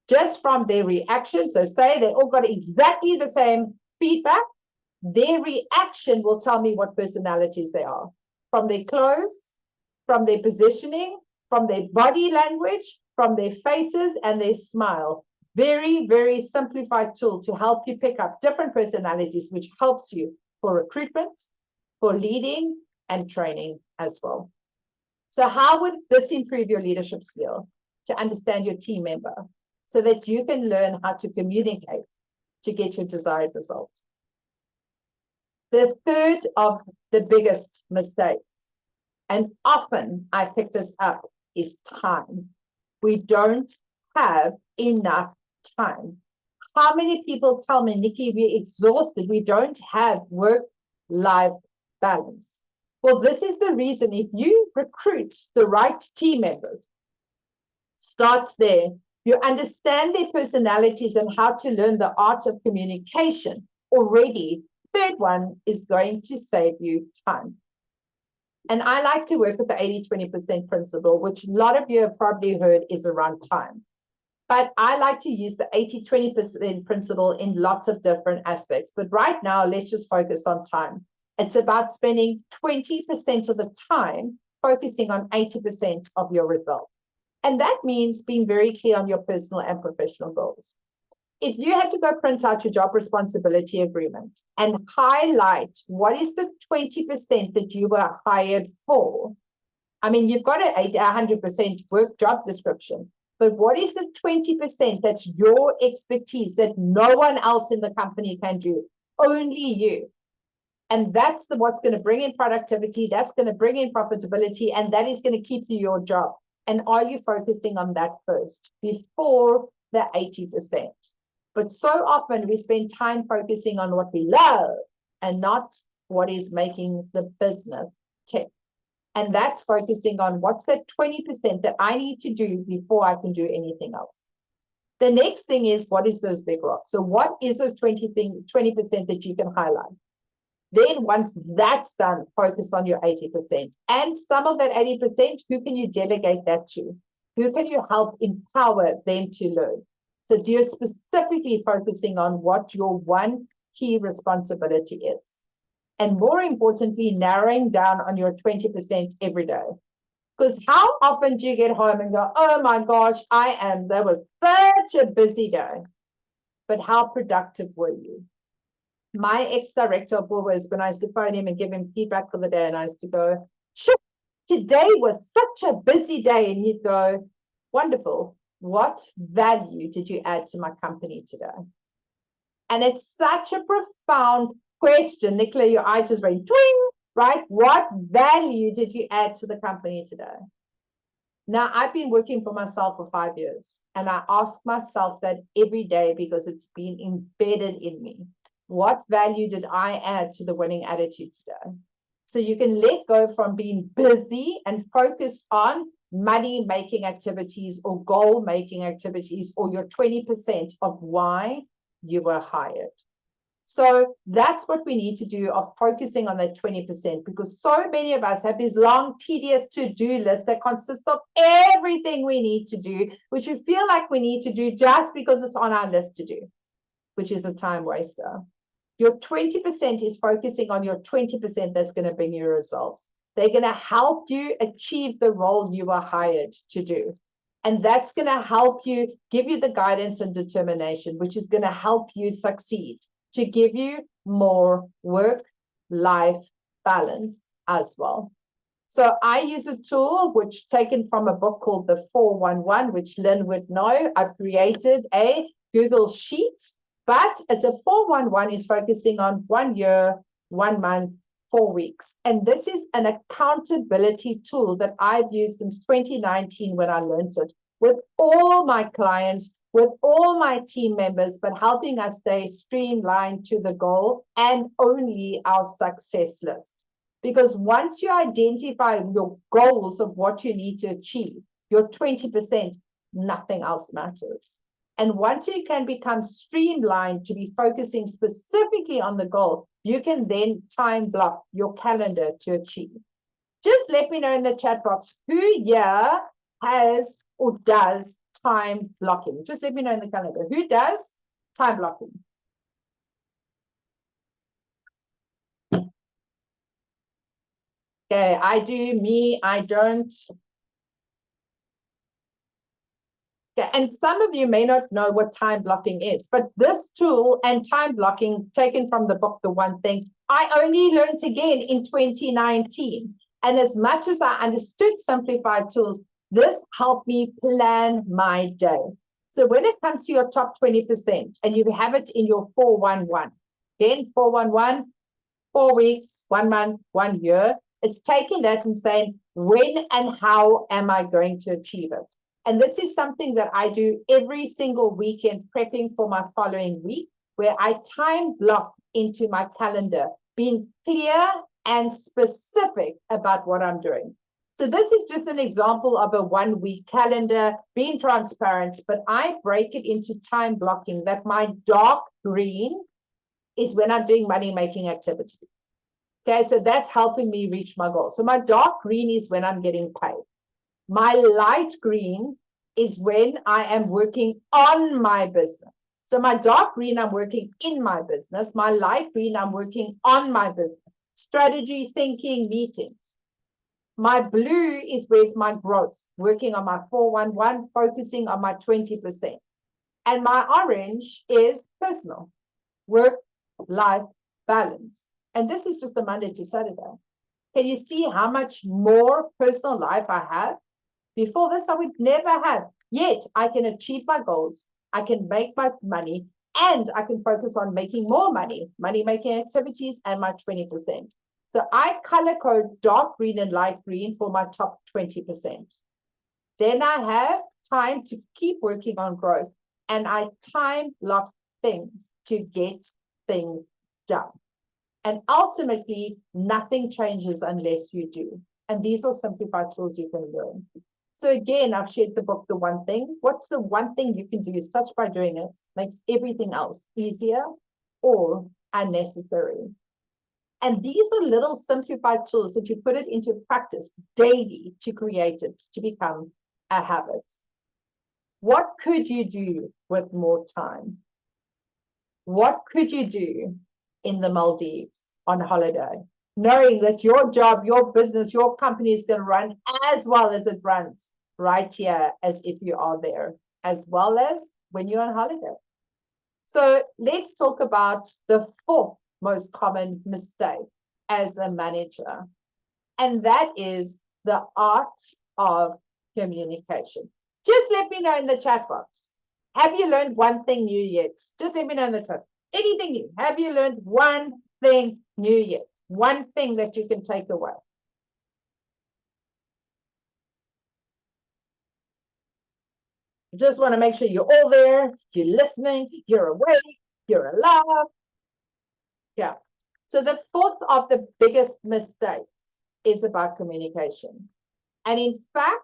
just from their reaction, so say they all got exactly the same feedback, their reaction will tell me what personalities they are. From their clothes, from their positioning, from their body language, from their faces and their smile. Very, very simplified tool to help you pick up different personalities, which helps you for recruitment, for leading and training as well. So how would this improve your leadership skill? To understand your team member so that you can learn how to communicate to get your desired result. The third of the biggest mistakes, and often I pick this up, is time. We don't have enough time. How many people tell me, Nikki, we're exhausted. We don't have work-life balance. Well, this is the reason. If you recruit the right team members, starts there. You understand their personalities and how to learn the art of communication already. Third one is going to save you time. And I like to work with the 80-20% principle, which a lot of you have probably heard is around time. But I like to use the 80-20% principle in lots of different aspects. But right now, let's just focus on time. It's about spending 20% of the time focusing on 80% of your results. And that means being very clear on your personal and professional goals. If you had to go print out your job responsibility agreement and highlight what is the 20% that you were hired for, I mean, you've got a 100% work job description, but what is the 20% that's your expertise that no one else in the company can do? Only you. And that's what's going to bring in productivity, that's going to bring in profitability, and that is going to keep you your job. And are you focusing on that first before the 80%? But so often we spend time focusing on what we love and not what is making the business tick. And that's focusing on what's that 20% that I need to do before I can do anything else. The next thing is, what is those big rocks? So what is those 20% that you can highlight? Then once that's done, focus on your 80%. And some of that 80%, who can you delegate that to? Who can you help empower them to learn? So you're specifically focusing on what your one key responsibility is. And more importantly, narrowing down on your 20% every day. Because how often do you get home and go, oh my gosh, that was such a busy day. But how productive were you? My ex-director of Woolworths, when I used to phone him and give him feedback for the day, and I used to go, shit, today was such a busy day. And he'd go, wonderful. What value did you add to my company today? And it's such a profound question. Nicola, your eyes just went twing, right? What value did you add to the company today? Now, I've been working for myself for 5 years, and I ask myself that every day because it's been embedded in me. What value did I add to the winning attitude today? So you can let go from being busy and focus on money-making activities or goal-making activities, or your 20% of why you were hired. So that's what we need to do, of focusing on that 20%, because so many of us have these long, tedious to-do lists that consist of everything we need to do, which we feel like we need to do just because it's on our list to do, which is a time waster. Your 20% is focusing on your 20% that's going to bring you results. They're going to help you achieve the role you were hired to do. And that's going to help you, give you the guidance and determination, which is going to help you succeed, to give you more work-life balance as well. So I use a tool which taken from a book called the 411, which Lynn would know. I've created a Google Sheet, but it's a 411 is focusing on 1 year, 1 month, 4 weeks. And this is an accountability tool that I've used since 2019 when I learned it with all my clients, with all my team members, but helping us stay streamlined to the goal and only our success list. Because once you identify your goals of what you need to achieve, your 20%, nothing else matters. And once you can become streamlined to be focusing specifically on the goal, you can then time block your calendar to achieve. Just let me know in the chat box who here has or does time blocking. Just let me know in the calendar. Who does time blocking? Okay, I do, me, I don't. Yeah, and some of you may not know what time blocking is, but this tool and time blocking taken from the book, The One Thing, I only learned again in 2019. And as much as I understood simplified tools, this helped me plan my day. So when it comes to your top 20% and you have it in your 411, again, 411, 4 weeks, 1 month, 1 year, it's taking that and saying, when and how am I going to achieve it? And this is something that I do every single weekend, prepping for my following week, where I time block into my calendar, being clear and specific about what I'm doing. So this is just an example of a 1 week calendar, being transparent, but I break it into time blocking that my dark green is when I'm doing money making activity. Okay, so that's helping me reach my goal. So my dark green is when I'm getting paid. My light green is when I am working on my business. So my dark green, I'm working in my business. My light green, I'm working on my business. Strategy, thinking, meetings. My blue is where's my growth, working on my 411, focusing on my 20%. And my orange is personal, work-life balance. And this is just a Monday to Saturday. Can you see how much more personal life I have? Before this, I would never have. Yet, I can achieve my goals. I can make my money, and I can focus on making more money, money-making activities, and my 20%. So I color code dark green and light green for my top 20%. Then I have time to keep working on growth, and I time block things to get things done. And ultimately, nothing changes unless you do. And these are simplified tools you can learn. So again, I've shared the book, The One Thing. What's the one thing you can do such by doing it makes everything else easier or unnecessary? And these are little simplified tools that you put it into practice daily to create it, to become a habit. What could you do with more time? What could you do in the Maldives on holiday, knowing that your job, your business, your company is going to run as well as it runs right here as if you are there, as well as when you're on holiday? So let's talk about the fourth most common mistake as a manager, and that is the art of communication. Just let me know in the chat box. Have you learned one thing new yet? Just let me know in the chat. Anything new? Have you learned one thing new yet? One thing that you can take away. Just want to make sure you're all there, you're listening, you're awake, you're alive. Yeah. So the fourth of the biggest mistakes is about communication. And in fact,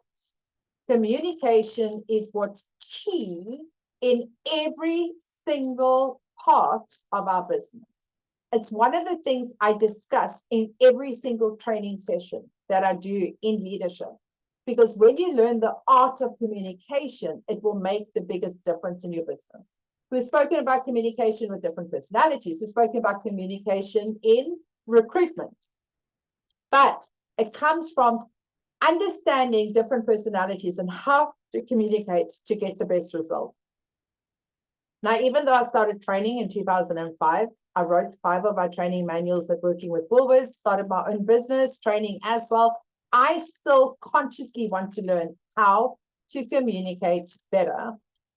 communication is what's key in every single part of our business. It's one of the things I discuss in every single training session that I do in leadership. Because when you learn the art of communication, it will make the biggest difference in your business. We've spoken about communication with different personalities. We've spoken about communication in recruitment. But it comes from understanding different personalities and how to communicate to get the best result. Now, even though I started training in 2005, I wrote 5 of our training manuals that working with Woolworths, started my own business, training as well. I still consciously want to learn how to communicate better,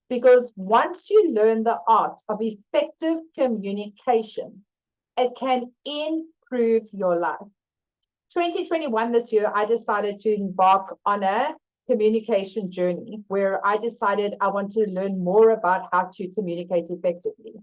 because once you learn the art of effective communication, it can increase improve your life. 2021, this year, I decided to embark on a communication journey where I decided I wanted to learn more about how to communicate effectively.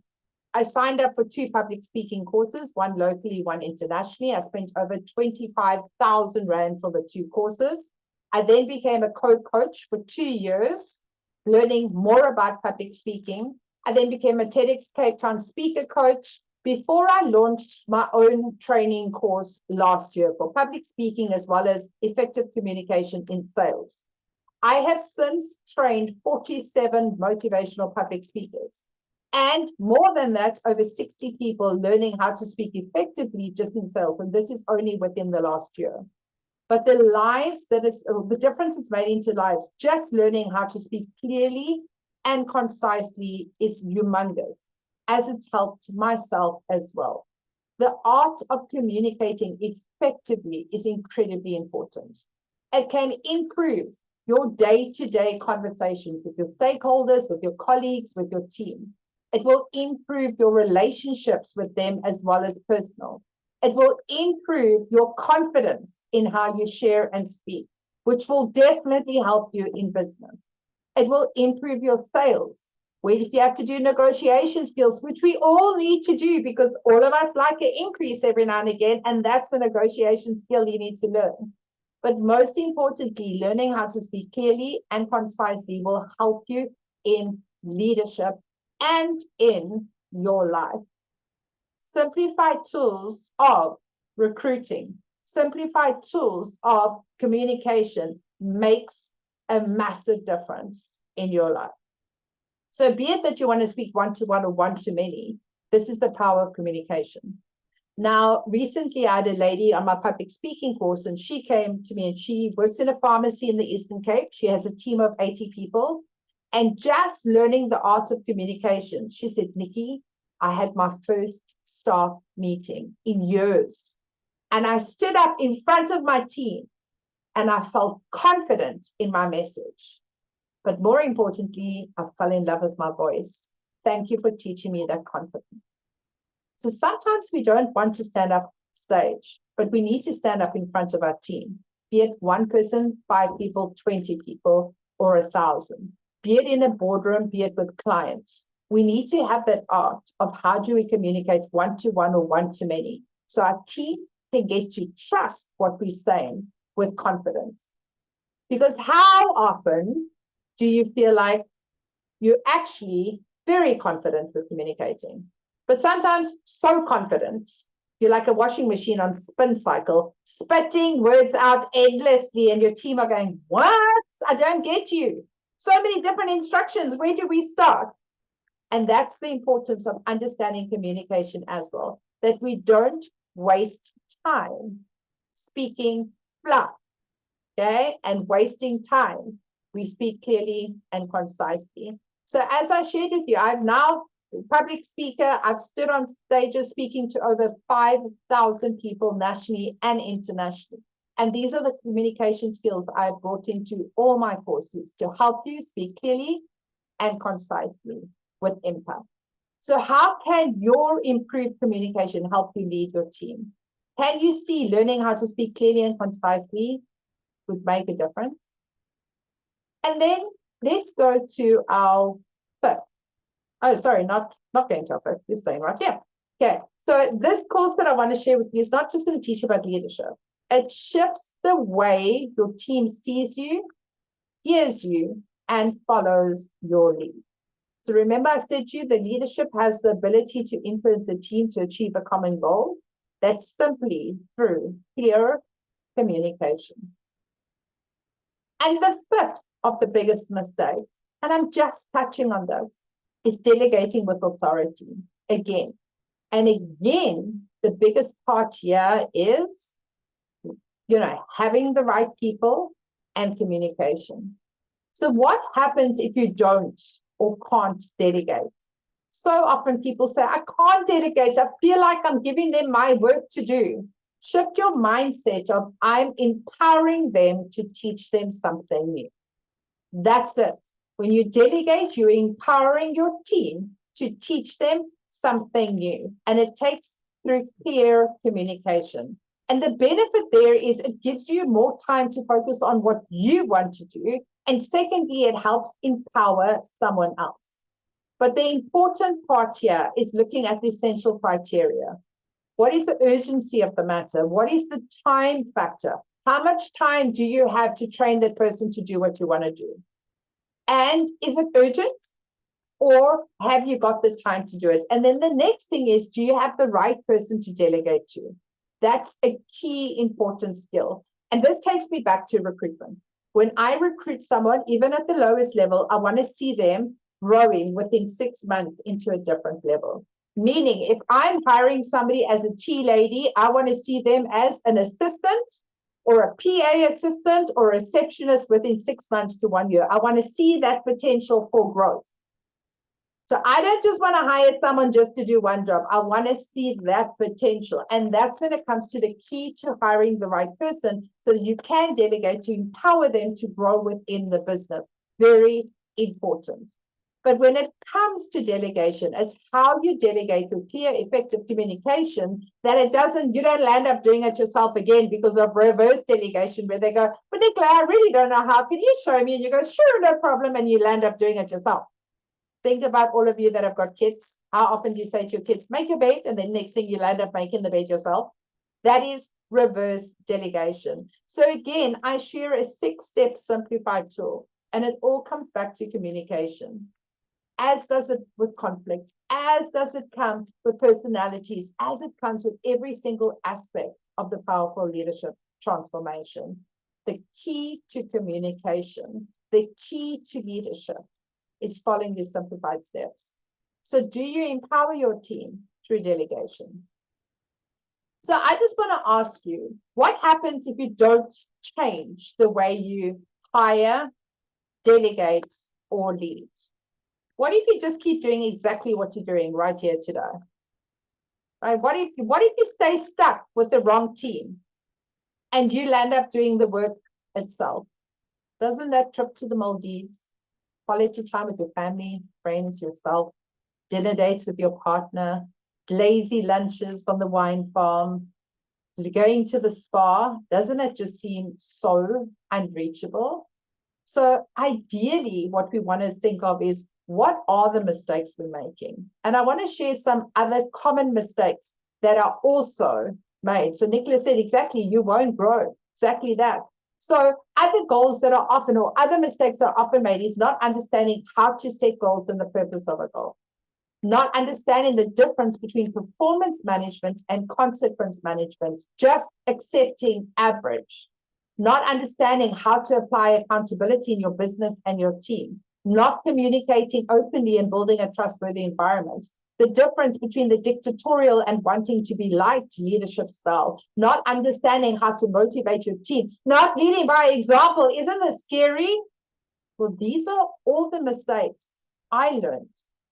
I signed up for 2 public speaking courses, one locally, one internationally. I spent over 25,000 Rand for the 2 courses. I then became a co-coach for 2 years, learning more about public speaking. I then became a TEDx Cape Town speaker coach before I launched my own training course last year for public speaking as well as effective communication in sales. I have since trained 47 motivational public speakers. And more than that, over 60 people learning how to speak effectively just in sales. And this is only within the last year. But the difference it's made into lives, just learning how to speak clearly and concisely is humongous, as it's helped myself as well. The art of communicating effectively is incredibly important. It can improve your day-to-day conversations with your stakeholders, with your colleagues, with your team. It will improve your relationships with them as well as personal. It will improve your confidence in how you share and speak, which will definitely help you in business. It will improve your sales. Where if you have to do negotiation skills, which we all need to do because all of us like an increase every now and again, and that's a negotiation skill you need to learn. But most importantly, learning how to speak clearly and concisely will help you in leadership and in your life. Simplified tools of recruiting, simplified tools of communication makes a massive difference in your life. So be it that you want to speak one-to-one or one-to-many, this is the power of communication. Now, recently I had a lady on my public speaking course, and she came to me and she works in a pharmacy in the Eastern Cape. She has a team of 80 people. And just learning the art of communication, she said, Nikki, I had my first staff meeting in years. And I stood up in front of my team and I felt confident in my message. But more importantly, I fell in love with my voice. Thank you for teaching me that confidence. So sometimes we don't want to stand up stage, but we need to stand up in front of our team, be it 1 person, 5 people, 20 people, or 1,000. Be it in a boardroom, be it with clients. We need to have that art of how do we communicate one-to-one or one-to-many so our team can get to trust what we're saying with confidence. Because how often do you feel like you're actually very confident with communicating, but sometimes so confident, you're like a washing machine on spin cycle, spitting words out endlessly, and your team are going, what? I don't get you. So many different instructions. Where do we start? And that's the importance of understanding communication as well, that we don't waste time speaking fluff, okay, and wasting time. We speak clearly and concisely. So as I shared with you, I'm now a public speaker. I've stood on stages speaking to over 5,000 people nationally and internationally. And these are the communication skills I've brought into all my courses to help you speak clearly and concisely with impact. So how can your improved communication help you lead your team? Can you see learning how to speak clearly and concisely would make a difference? And then let's go to our fifth. Oh, sorry, not going to our fifth. This thing right here. Okay, so this course that I want to share with you is not just going to teach you about leadership. It shifts the way your team sees you, hears you, and follows your lead. So remember I said to you, the leadership has the ability to influence the team to achieve a common goal. That's simply through clear communication. And the fifth of the biggest mistakes, and I'm just touching on this, is delegating with authority again. And again, the biggest part here is, having the right people and communication. So what happens if you don't or can't delegate? So often people say, I can't delegate. I feel like I'm giving them my work to do. Shift your mindset of I'm empowering them to teach them something new. That's it. When you delegate, you're empowering your team to teach them something new. And it takes through clear communication. And the benefit there is it gives you more time to focus on what you want to do. And secondly, it helps empower someone else. But the important part here is looking at the essential criteria. What is the urgency of the matter? What is the time factor? How much time do you have to train that person to do what you want to do? And is it urgent? Or have you got the time to do it? And then the next thing is, do you have the right person to delegate to? That's a key important skill. And this takes me back to recruitment. When I recruit someone, even at the lowest level, I want to see them growing within 6 months into a different level. Meaning, if I'm hiring somebody as a tea lady, I want to see them as an assistant or a PA assistant or a receptionist within 6 months to 1 year. I want to see that potential for growth. So I don't just want to hire someone just to do one job. I want to see that potential. And that's when it comes to the key to hiring the right person so that you can delegate to empower them to grow within the business. Very important. But when it comes to delegation, it's how you delegate with clear, effective communication that you don't land up doing it yourself again because of reverse delegation where they go, but Nicola, I really don't know how. Can you show me? And you go, sure, no problem. And you land up doing it yourself. Think about all of you that have got kids. How often do you say to your kids, make your bed, and then next thing you land up making the bed yourself? That is reverse delegation. So again, I share a 6-step simplified tool, and it all comes back to communication. As does it with conflict, as does it come with personalities, as it comes with every single aspect of the powerful leadership transformation. The key to communication, the key to leadership is following these simplified steps. So do you empower your team through delegation? So I just want to ask you, what happens if you don't change the way you hire, delegate, or lead? What if you just keep doing exactly what you're doing right here today? Right? What if you stay stuck with the wrong team and you land up doing the work itself? Doesn't that trip to the Maldives, quality time with your family, friends, yourself, dinner dates with your partner, lazy lunches on the wine farm, going to the spa, doesn't it just seem so unreachable? So ideally, what we want to think of is, what are the mistakes we're making? And I want to share some other common mistakes that are also made. So Nicola said, exactly, you won't grow. Exactly that. So other goals that are often, or other mistakes that are often made is not understanding how to set goals and the purpose of a goal. Not understanding the difference between performance management and consequence management, just accepting average. Not understanding how to apply accountability in your business and your team. Not communicating openly and building a trustworthy environment. The difference between the dictatorial and wanting to be liked leadership style. Not understanding how to motivate your team. Not leading by example. Isn't this scary? Well, these are all the mistakes I learned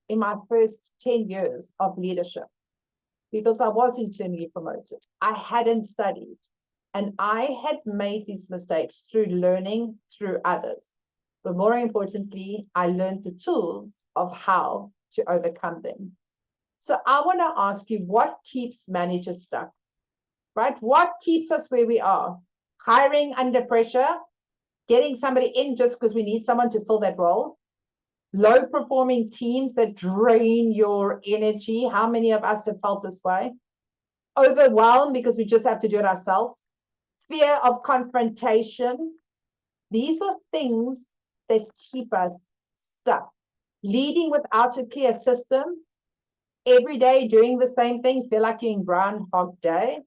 in my first 10 years of leadership because I was internally promoted. I hadn't studied. And I had made these mistakes through learning through others. But more importantly, I learned the tools of how to overcome them. So I want to ask you, what keeps managers stuck, right? What keeps us where we are? Hiring under pressure, getting somebody in just because we need someone to fill that role, low performing teams that drain your energy. How many of us have felt this way? Overwhelmed because we just have to do it ourselves. Fear of confrontation. These are things that keep us stuck. Leading without a clear system, every day doing the same thing, feel like you're in Groundhog Day.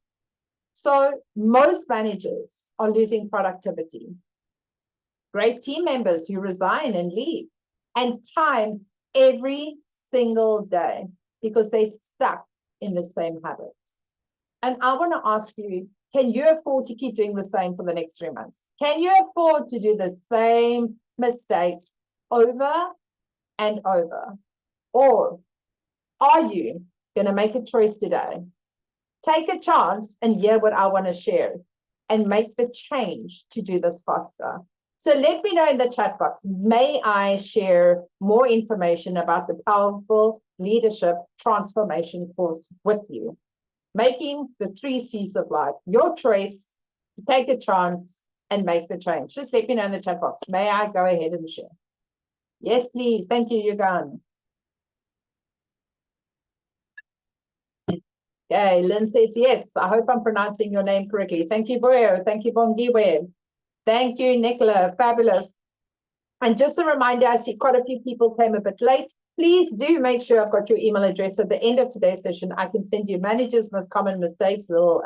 So most managers are losing productivity. Great team members who resign and leave, and time every single day because they're stuck in the same habits. And I want to ask you, can you afford to keep doing the same for the next 3 months? Can you afford to do the same mistakes over and over? Or are you going to make a choice today? Take a chance and hear what I want to share and make the change to do this faster. So let me know in the chat box, may I share more information about the powerful leadership transformation course with you? making the 3 C's of life, your choice to take a chance and make the change. Just let me know in the chat box. May I go ahead and share? Yes, please. Thank you, Yugan. Okay, Lynn says yes. I hope I'm pronouncing your name correctly. Thank you, Boyo. Thank you, Bongiwe. Thank you, Nicola. Fabulous. And just a reminder, I see quite a few people came a bit late. Please do make sure I've got your email address at the end of today's session. I can send you managers' most common mistakes, little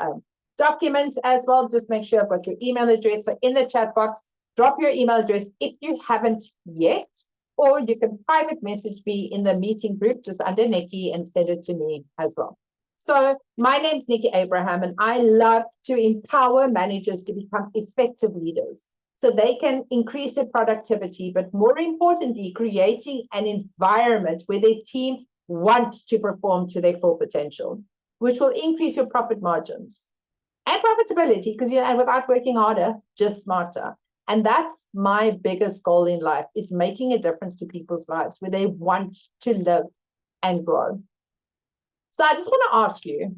documents as well. Just make sure I've got your email address. So in the chat box, drop your email address if you haven't yet, or you can private message me in the meeting group just under Nikki and send it to me as well. So my name's Nikki Abraham, and I love to empower managers to become effective leaders so they can increase their productivity, but more importantly, creating an environment where their team want to perform to their full potential, which will increase your profit margins and profitability, because and without working harder, just smarter. And that's my biggest goal in life, is making a difference to people's lives where they want to live and grow. So I just want to ask you,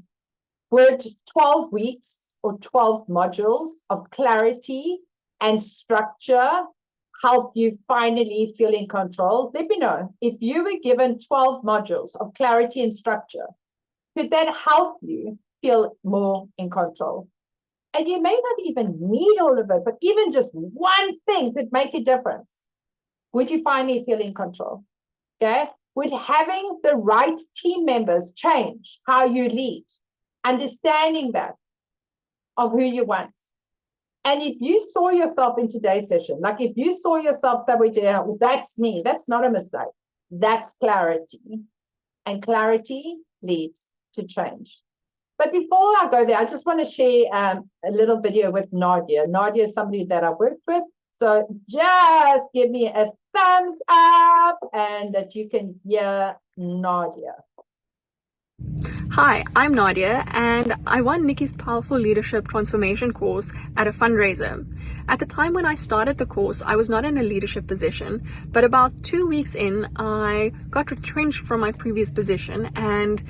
would 12 weeks or 12 modules of clarity and structure help you finally feel in control? Let me know. If you were given 12 modules of clarity and structure, could that help you feel more in control? And you may not even need all of it, but even just one thing could make a difference. Would you finally feel in control? Okay. Would having the right team members change how you lead? Understanding that of who you want. And if you saw yourself in today's session, like if you saw yourself somewhere, well, that's me, that's not a mistake. That's clarity. And clarity leads to change. But before I go there, I just want to share a little video with Nadia. Nadia is somebody that I worked with. So just give me a thumbs up and that you can hear Nadia. Hi, I'm Nadia, and I won Nikki's Powerful Leadership Transformation course at a fundraiser. At the time when I started the course, I was not in a leadership position, but about 2 weeks in, I got retrenched from my previous position, and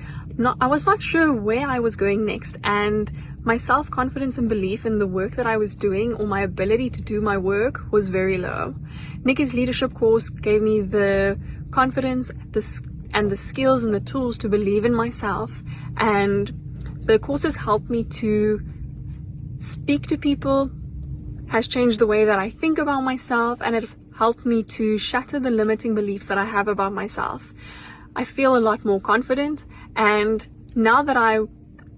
I was not sure where I was going next, and my self-confidence and belief in the work that I was doing, or my ability to do my work, was very low. Nikki's leadership course gave me the confidence, and the skills and the tools to believe in myself, and the courses helped me to speak to people, has changed the way that I think about myself, and it's helped me to shatter the limiting beliefs that I have about myself. I feel a lot more confident, and now that I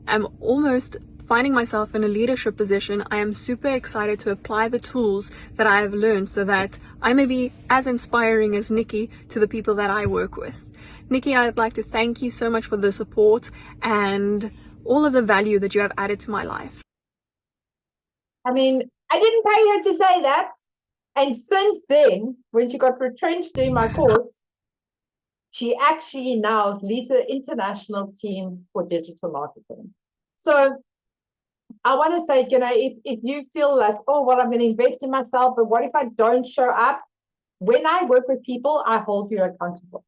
am almost finding myself in a leadership position, I am super excited to apply the tools that I have learned so that I may be as inspiring as Nikki to the people that I work with. Nikki, I'd like to thank you so much for the support and all of the value that you have added to my life. I mean, I didn't pay her to say that. And since then, when she got retrenched doing my course, she actually now leads an international team for digital marketing. So I want to say, if you feel like, oh, well, I'm going to invest in myself, but what if I don't show up? When I work with people, I hold you accountable.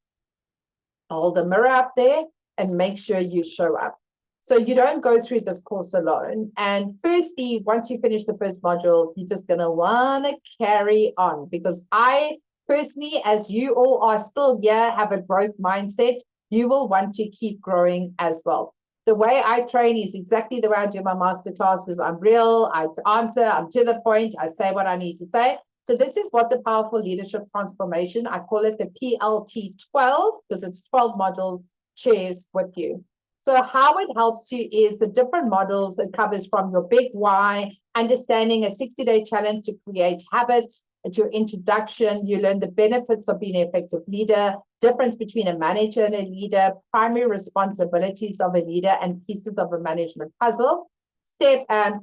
Hold the mirror up there and make sure you show up. So you don't go through this course alone. And firstly, once you finish the first module, you're just going to want to carry on, because I personally, as you all are still here, have a growth mindset, you will want to keep growing as well. The way I train is exactly the way I do my masterclasses. I'm real, I answer, I'm to the point, I say what I need to say. So this is what the Powerful Leadership Transformation, I call it the PLT 12, because it's 12 modules, shares with you. So how it helps you is the different models. It covers from your big why, understanding a 60-day challenge to create habits. At your introduction, you learn the benefits of being an effective leader, difference between a manager and a leader, primary responsibilities of a leader, and pieces of a management puzzle.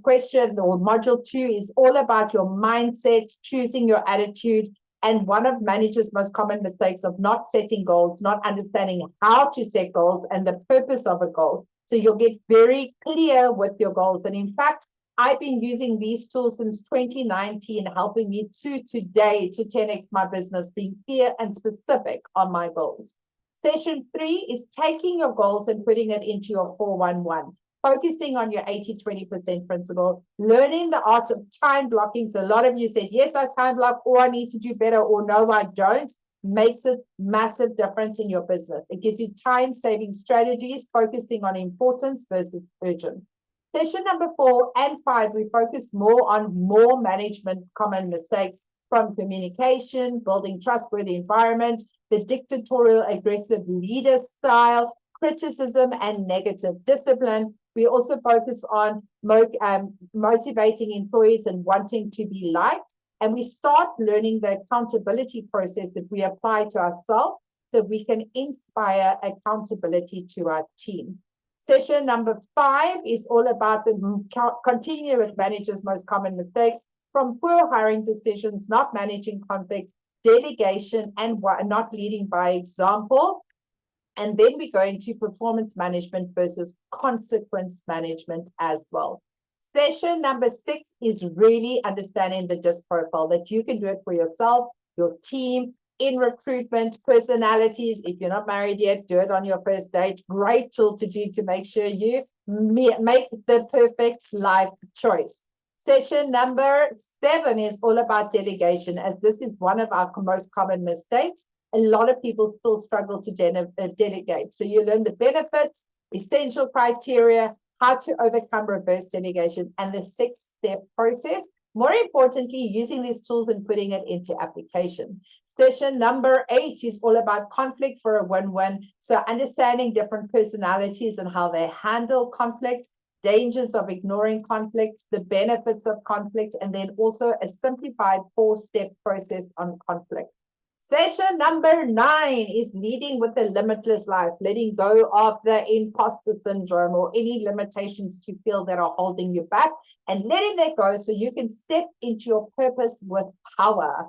Question or module 2 is all about your mindset, choosing your attitude, and one of managers' most common mistakes of not setting goals, not understanding how to set goals and the purpose of a goal. So you'll get very clear with your goals. And in fact, I've been using these tools since 2019, helping me to today to 10x my business, being clear and specific on my goals. Session 3 is taking your goals and putting it into your 411. focusing on your 80-20% principle, learning the art of time blocking. So a lot of you said, yes, I time block, or I need to do better, or no, I don't. Makes a massive difference in your business. It gives you time-saving strategies, focusing on importance versus urgent. Session number 4 and 5, we focus more on more management common mistakes, from communication, building trustworthy environment, the dictatorial aggressive leader style, criticism, and negative discipline. We also focus on motivating employees and wanting to be liked. And we start learning the accountability process that we apply to ourselves so we can inspire accountability to our team. Session number 5 is all about the continue with managers' most common mistakes, from poor hiring decisions, not managing conflict, delegation, and not leading by example. And then we go into performance management versus consequence management as well. Session number 6 is really understanding the DISC profile, that you can do it for yourself, your team, in recruitment, personalities. If you're not married yet, do it on your first date. Great tool to do to make sure you make the perfect life choice. Session number 7 is all about delegation, as this is one of our most common mistakes. A lot of people still struggle to delegate. So you learn the benefits, essential criteria, how to overcome reverse delegation, and the 6-step process. More importantly, using these tools and putting it into application. Session number 8 is all about conflict for a win-win. So understanding different personalities and how they handle conflict, dangers of ignoring conflicts, the benefits of conflict, and then also a simplified 4-step process on conflict. Session number 9 is leading with a limitless life, letting go of the imposter syndrome or any limitations you feel that are holding you back, and letting that go so you can step into your purpose with power.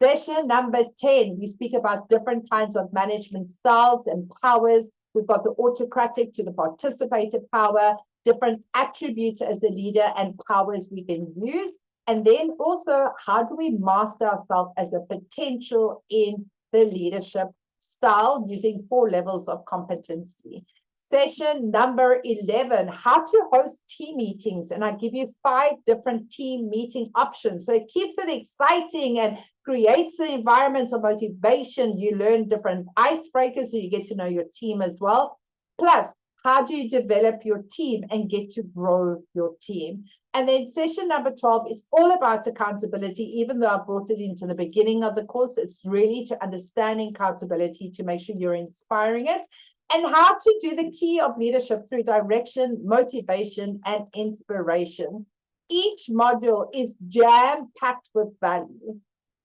Session number 10, we speak about different kinds of management styles and powers. We've got the autocratic to the participative power, different attributes as a leader and powers we can use. And then also, how do we master ourselves as a potential in the leadership style using 4 levels of competency. Session number 11, how to host team meetings. And I give you 5 different team meeting options. So it keeps it exciting and creates the environment of motivation. You learn different icebreakers so you get to know your team as well. Plus, how do you develop your team and get to grow your team? And then session number 12 is all about accountability. Even though I brought it into the beginning of the course, it's really to understanding accountability to make sure you're inspiring it, and how to do the key of leadership through direction, motivation, and inspiration. Each module is jam-packed with value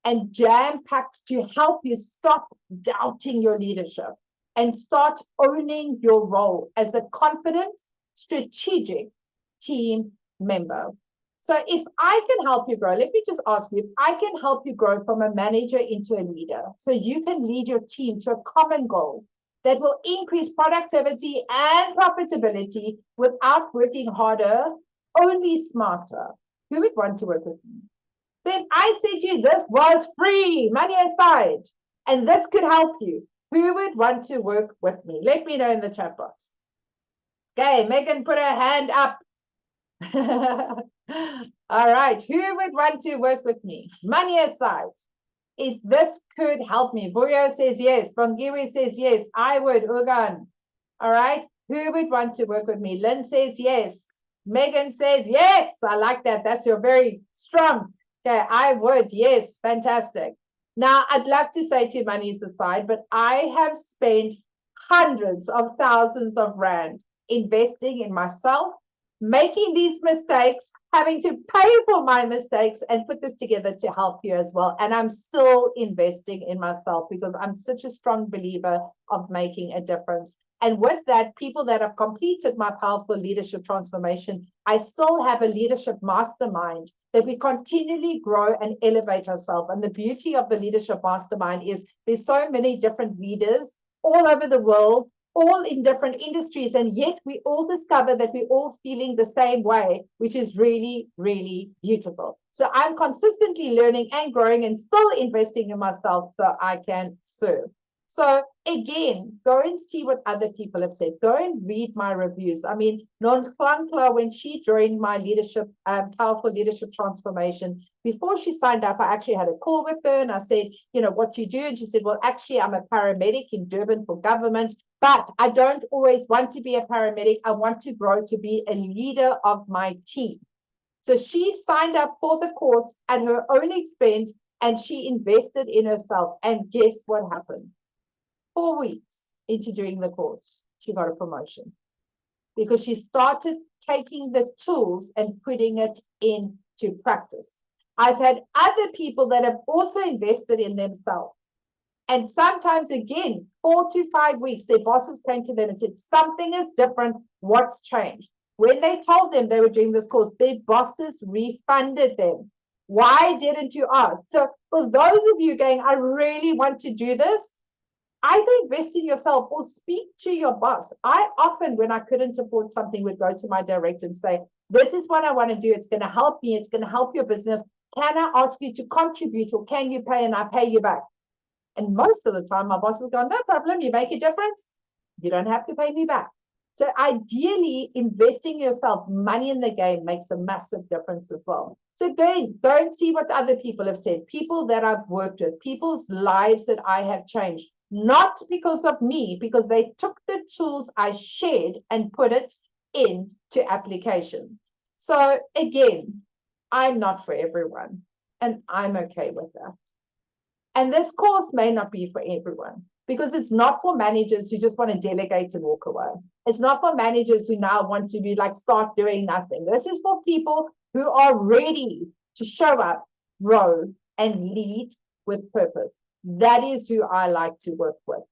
and jam-packed to help you stop doubting your leadership and start owning your role as a confident, strategic team member. So if I can help you grow, let me just ask you, if I can help you grow from a manager into a leader, so you can lead your team to a common goal that will increase productivity and profitability without working harder, only smarter, who would want to work with me? So if I said to you, this was free, money aside, and this could help you, who would want to work with me? Let me know in the chat box. Okay, Megan put her hand up. All right, who would want to work with me? Money aside, if this could help me. Boyo says yes. Bongiwe says yes. I would. Ugan. All right, who would want to work with me? Lynn says yes. Megan says yes. I like that. That's your very strong. Okay, I would. Yes, fantastic. Now, I'd love to say to money's aside, but I have spent hundreds of thousands of rand investing in myself, making these mistakes, having to pay for my mistakes, and put this together to help you as well. And I'm still investing in myself because I'm such a strong believer of making a difference. And with that, people that have completed my powerful leadership transformation, I still have a leadership mastermind that we continually grow and elevate ourselves. And the beauty of the leadership mastermind is there's so many different leaders all over the world, all in different industries, and yet we all discover that we're all feeling the same way, which is really, really beautiful. So I'm consistently learning and growing and still investing in myself so I can serve. So again, go and see what other people have said. Go and read my reviews. I mean, Non Klankla, when she joined my leadership, powerful leadership transformation, before she signed up, I actually had a call with her and I said, you know, what you do? And she said, well, actually, I'm a paramedic in Durban for government, but I don't always want to be a paramedic. I want to grow to be a leader of my team. So she signed up for the course at her own expense and she invested in herself. And guess what happened? 4 weeks into doing the course, she got a promotion because she started taking the tools and putting it into practice. I've had other people that have also invested in themselves. And sometimes, again, 4 to 5 weeks, their bosses came to them and said, something is different. What's changed? When they told them they were doing this course, their bosses refunded them. Why didn't you ask? So for those of you going, I really want to do this, either invest in yourself or speak to your boss. I often, when I couldn't afford something, would go to my director and say, this is what I want to do. It's going to help me. It's going to help your business. Can I ask you to contribute or can you pay and I pay you back? And most of the time, my boss has gone, no problem. You make a difference. You don't have to pay me back. So ideally, investing in yourself, money in the game makes a massive difference as well. So go and see what other people have said, people that I've worked with, people's lives that I have changed, not because of me, because they took the tools I shared and put it into application. So again, I'm not for everyone, and I'm okay with that. And this course may not be for everyone because it's not for managers who just want to delegate and walk away. It's not for managers who now want to be like, start doing nothing. This is for people who are ready to show up, grow, and lead with purpose. That is who I like to work with.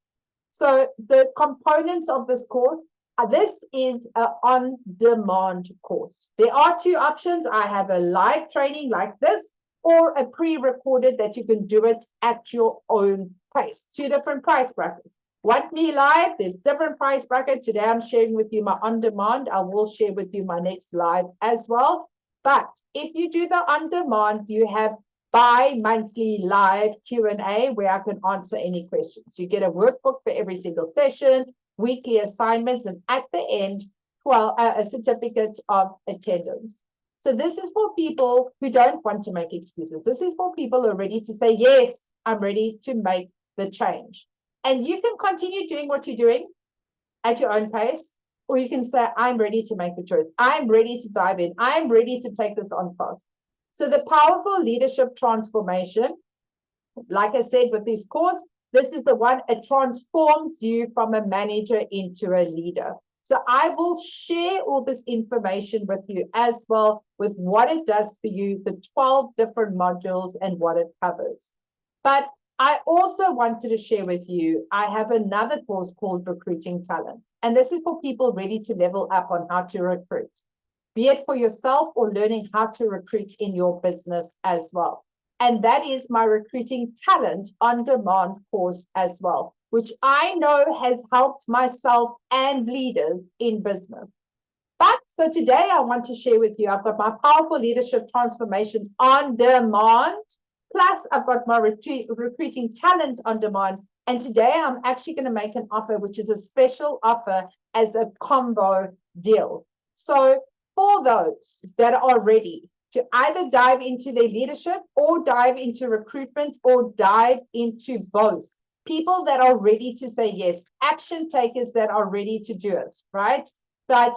So the components of this course, this is an on-demand course. There are 2 options. I have a live training like this, or a pre-recorded that you can do it at your own pace. 2 different price brackets. Want me live? There's different price bracket. Today I'm sharing with you my on-demand. I will share with you my next live as well. But if you do the on-demand, you have bi-monthly live Q&A where I can answer any questions. You get a workbook for every single session, weekly assignments, and at the end, a certificate of attendance. So this is for people who don't want to make excuses. This is for people who are ready to say, yes, I'm ready to make the change. And you can continue doing what you're doing at your own pace, or you can say, I'm ready to make the choice. I'm ready to dive in. I'm ready to take this on fast. So the powerful leadership transformation, like I said, with this course, this is the one, it transforms you from a manager into a leader. So I will share all this information with you as well with what it does for you, the 12 different modules and what it covers. But I also wanted to share with you, I have another course called Recruiting Talent. And this is for people ready to level up on how to recruit, be it for yourself or learning how to recruit in your business as well. And that is my Recruiting Talent on-demand course as well, which I know has helped myself and leaders in business. But so today I want to share with you, I've got my powerful leadership transformation on demand, plus I've got my Recruiting Talent on demand. And today I'm actually going to make an offer, which is a special offer as a combo deal. So for those that are ready to either dive into their leadership or dive into recruitment or dive into both, people that are ready to say yes, action takers that are ready to do it, right? But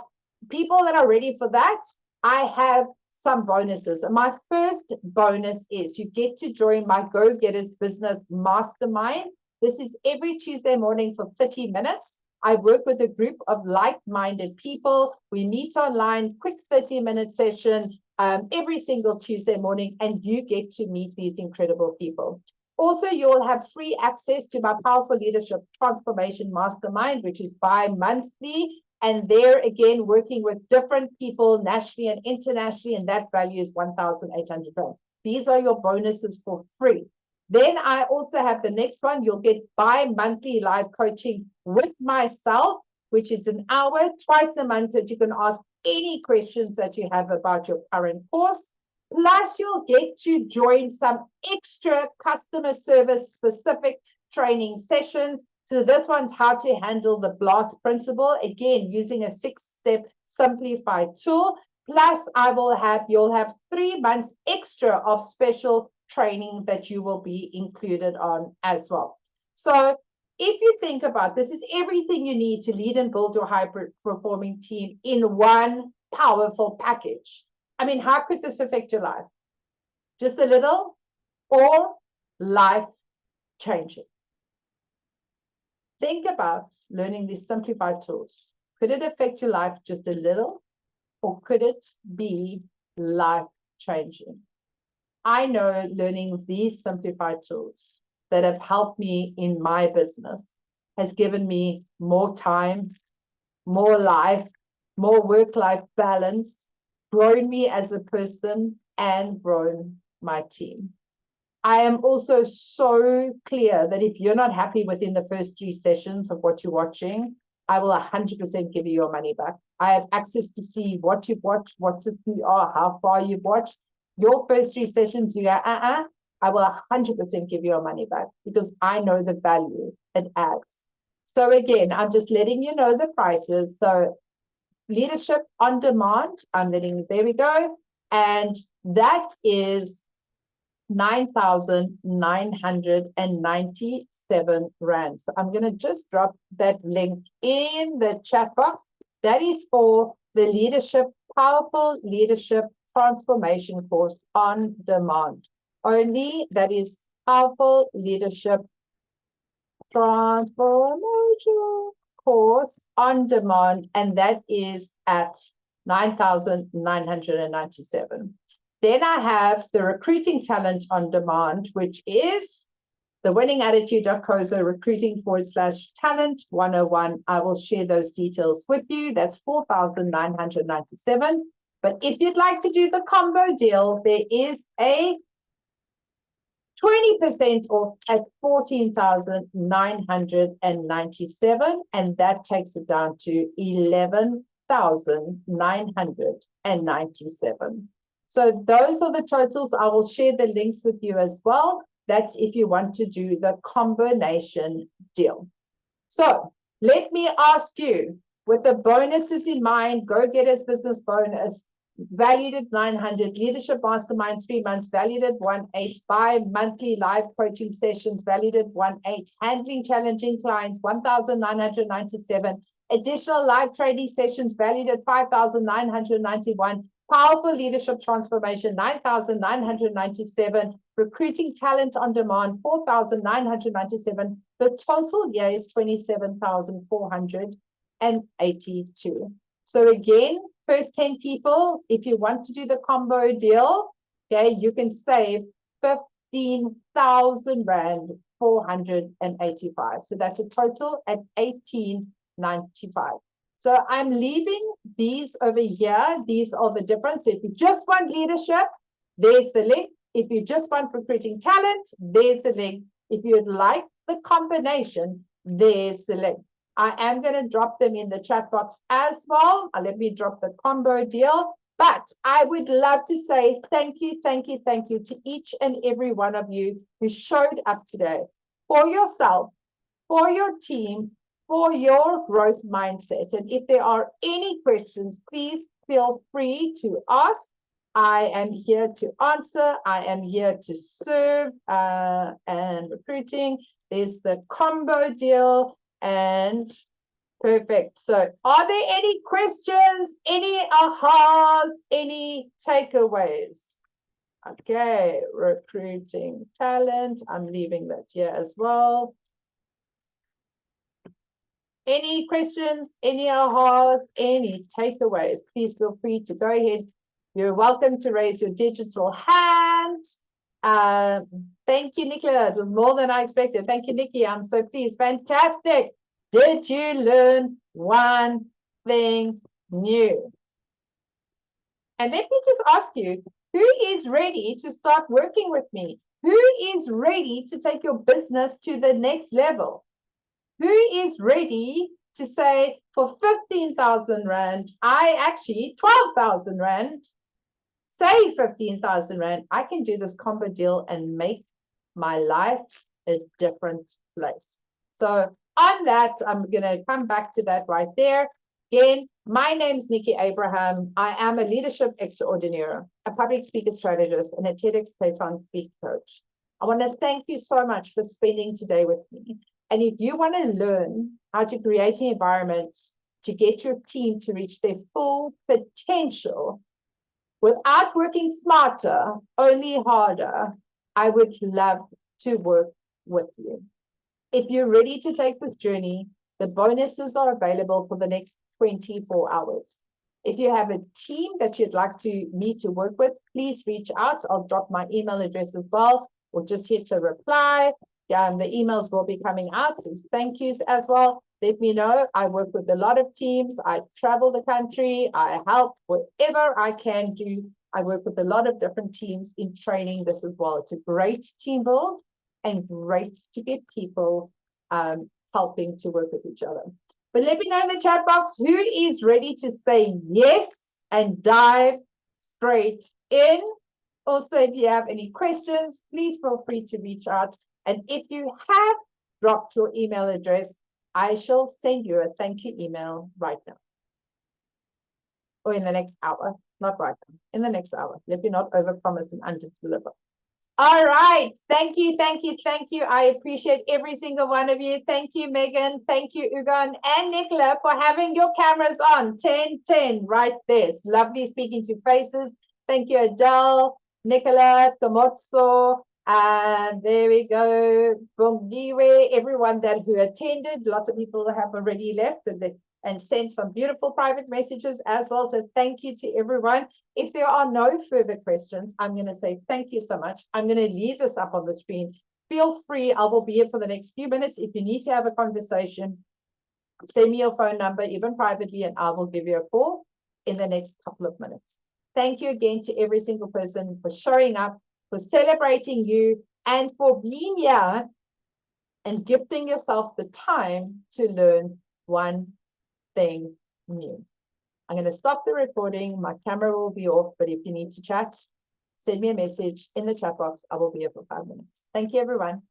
people that are ready for that, I have some bonuses. And my first bonus is you get to join my Go Getters Business Mastermind. This is every Tuesday morning for 30 minutes. I work with a group of like-minded people. We meet online, quick 30-minute session every single Tuesday morning, and you get to meet these incredible people. Also, you'll have free access to my Powerful Leadership Transformation Mastermind, which is bi-monthly. And there, again, working with different people nationally and internationally, and that value is 1,800 rand. These are your bonuses for free. Then I also have the next one. You'll get bi-monthly live coaching with myself, which is an hour, twice a month, that you can ask any questions that you have about your current course. Plus, you'll get to join some extra customer service specific training sessions. So this one's how to handle the BLAST principle, again, using a 6-step simplified tool. Plus, you'll have 3 months extra of special training that you will be included on as well. So if you think about this, is everything you need to lead and build your high-performing team in one powerful package. I mean, how could this affect your life? Just a little or life-changing? Think about learning these simplified tools. Could it affect your life just a little, or could it be life-changing? I know learning these simplified tools that have helped me in my business has given me more time, more life, more work-life balance, grown me as a person, and grown my team. I am also so clear that if you're not happy within the first 3 sessions of what you're watching, I will 100% give you your money back. I have access to see what you've watched, what system you are, how far you've watched. Your first 3 sessions, you go, I will 100% give you your money back because I know the value it adds. So again, I'm just letting you know the prices. So Leadership on Demand, there we go. And that is 9,997 Rand. So I'm going to just drop that link in the chat box. That is for the Powerful Leadership Transformation course on demand. Only that is Powerful Leadership Transformation course on demand, and that is at 9,997. Then I have the Recruiting Talent on Demand, which is the winningattitude.co recruiting/talent 101. I will share those details with you. That's 4,997. But if you'd like to do the combo deal, there is a 20% off at 14,997, and that takes it down to 11,997. So those are the totals. I will share the links with you as well. That's if you want to do the combination deal. So let me ask you, with the bonuses in mind, Go-Getters Business Bonus, valued at 900, Leadership Mastermind 3 months, valued at 1.8, bi-monthly live coaching sessions, valued at 1.8, handling challenging clients, 1,997, additional live trading sessions, valued at 5,991, Powerful Leadership Transformation, 9,997, Recruiting Talent on Demand, 4,997. The total here is 27,482. So again, first 10 people, if you want to do the combo deal, okay, you can save 15,000 Rand, 485. So that's a total at 1895. So I'm leaving these over here. These are the difference. So if you just want leadership, there's the link. If you just want recruiting talent, there's the link. If you'd like the combination, there's the link. I am going to drop them in the chat box as well. Let me drop the combo deal. But I would love to say thank you to each and every one of you who showed up today for yourself, for your team, for your growth mindset. And if there are any questions, please feel free to ask. I am here to answer. I am here to serve and recruiting. There's the combo deal. And perfect. So are there any questions, any ahas, any takeaways? Okay, recruiting talent. I'm leaving that here as well. Any questions, any ahas, any takeaways? Please feel free to go ahead. You're welcome to raise your digital hand. Thank you, Nicola. It was more than I expected. Thank you, Nikki. I'm so pleased. Fantastic. Did you learn one thing new? And let me just ask you, who is ready to start working with me? Who is ready to take your business to the next level? Who is ready to say, for 15,000 Rand, 12,000 Rand, say 15,000 Rand, I can do this combo deal and make my life a different place. So on that, I'm going to come back to that right there. Again, my name is Nikki Abraham. I am a leadership extraordinaire, a public speaker strategist, and a TEDx Platon speak coach. I want to thank you so much for spending today with me. And if you want to learn how to create an environment to get your team to reach their full potential without working smarter, only harder, I would love to work with you. If you're ready to take this journey, the bonuses are available for the next 24 hours. If you have a team that you'd like me to work with, please reach out. I'll drop my email address as well, or just hit a reply. The emails will be coming out as thank yous as well. Let me know. I work with a lot of teams. I travel the country. I help whatever I can do. I work with a lot of different teams in training this as well. It's a great team build and great to get people helping to work with each other. But let me know in the chat box who is ready to say yes and dive straight in. Also, if you have any questions, please feel free to reach out. And if you have dropped your email address, I shall send you a thank you email right now. Or in the next hour, not right now, in the next hour. Let me not overpromise and under-deliver. All right. Thank you, thank you, thank you. I appreciate every single one of you. Thank you, Megan. Thank you, Ugan and Nicola, for having your cameras on. 10-10 right there. It's lovely speaking to faces. Thank you, Adele, Nicola, Tomotso. And there we go. Bongiwe, everyone who attended. Lots of people have already left and sent some beautiful private messages as well. So thank you to everyone. If there are no further questions, I'm going to say thank you so much. I'm going to leave this up on the screen. Feel free. I will be here for the next few minutes. If you need to have a conversation, send me your phone number, even privately, and I will give you a call in the next couple of minutes. Thank you again to every single person for showing up, for celebrating you, and for being here and gifting yourself the time to learn one thing new. I'm going to stop the recording. My camera will be off, but if you need to chat, send me a message in the chat box. I will be here for 5 minutes. Thank you, everyone.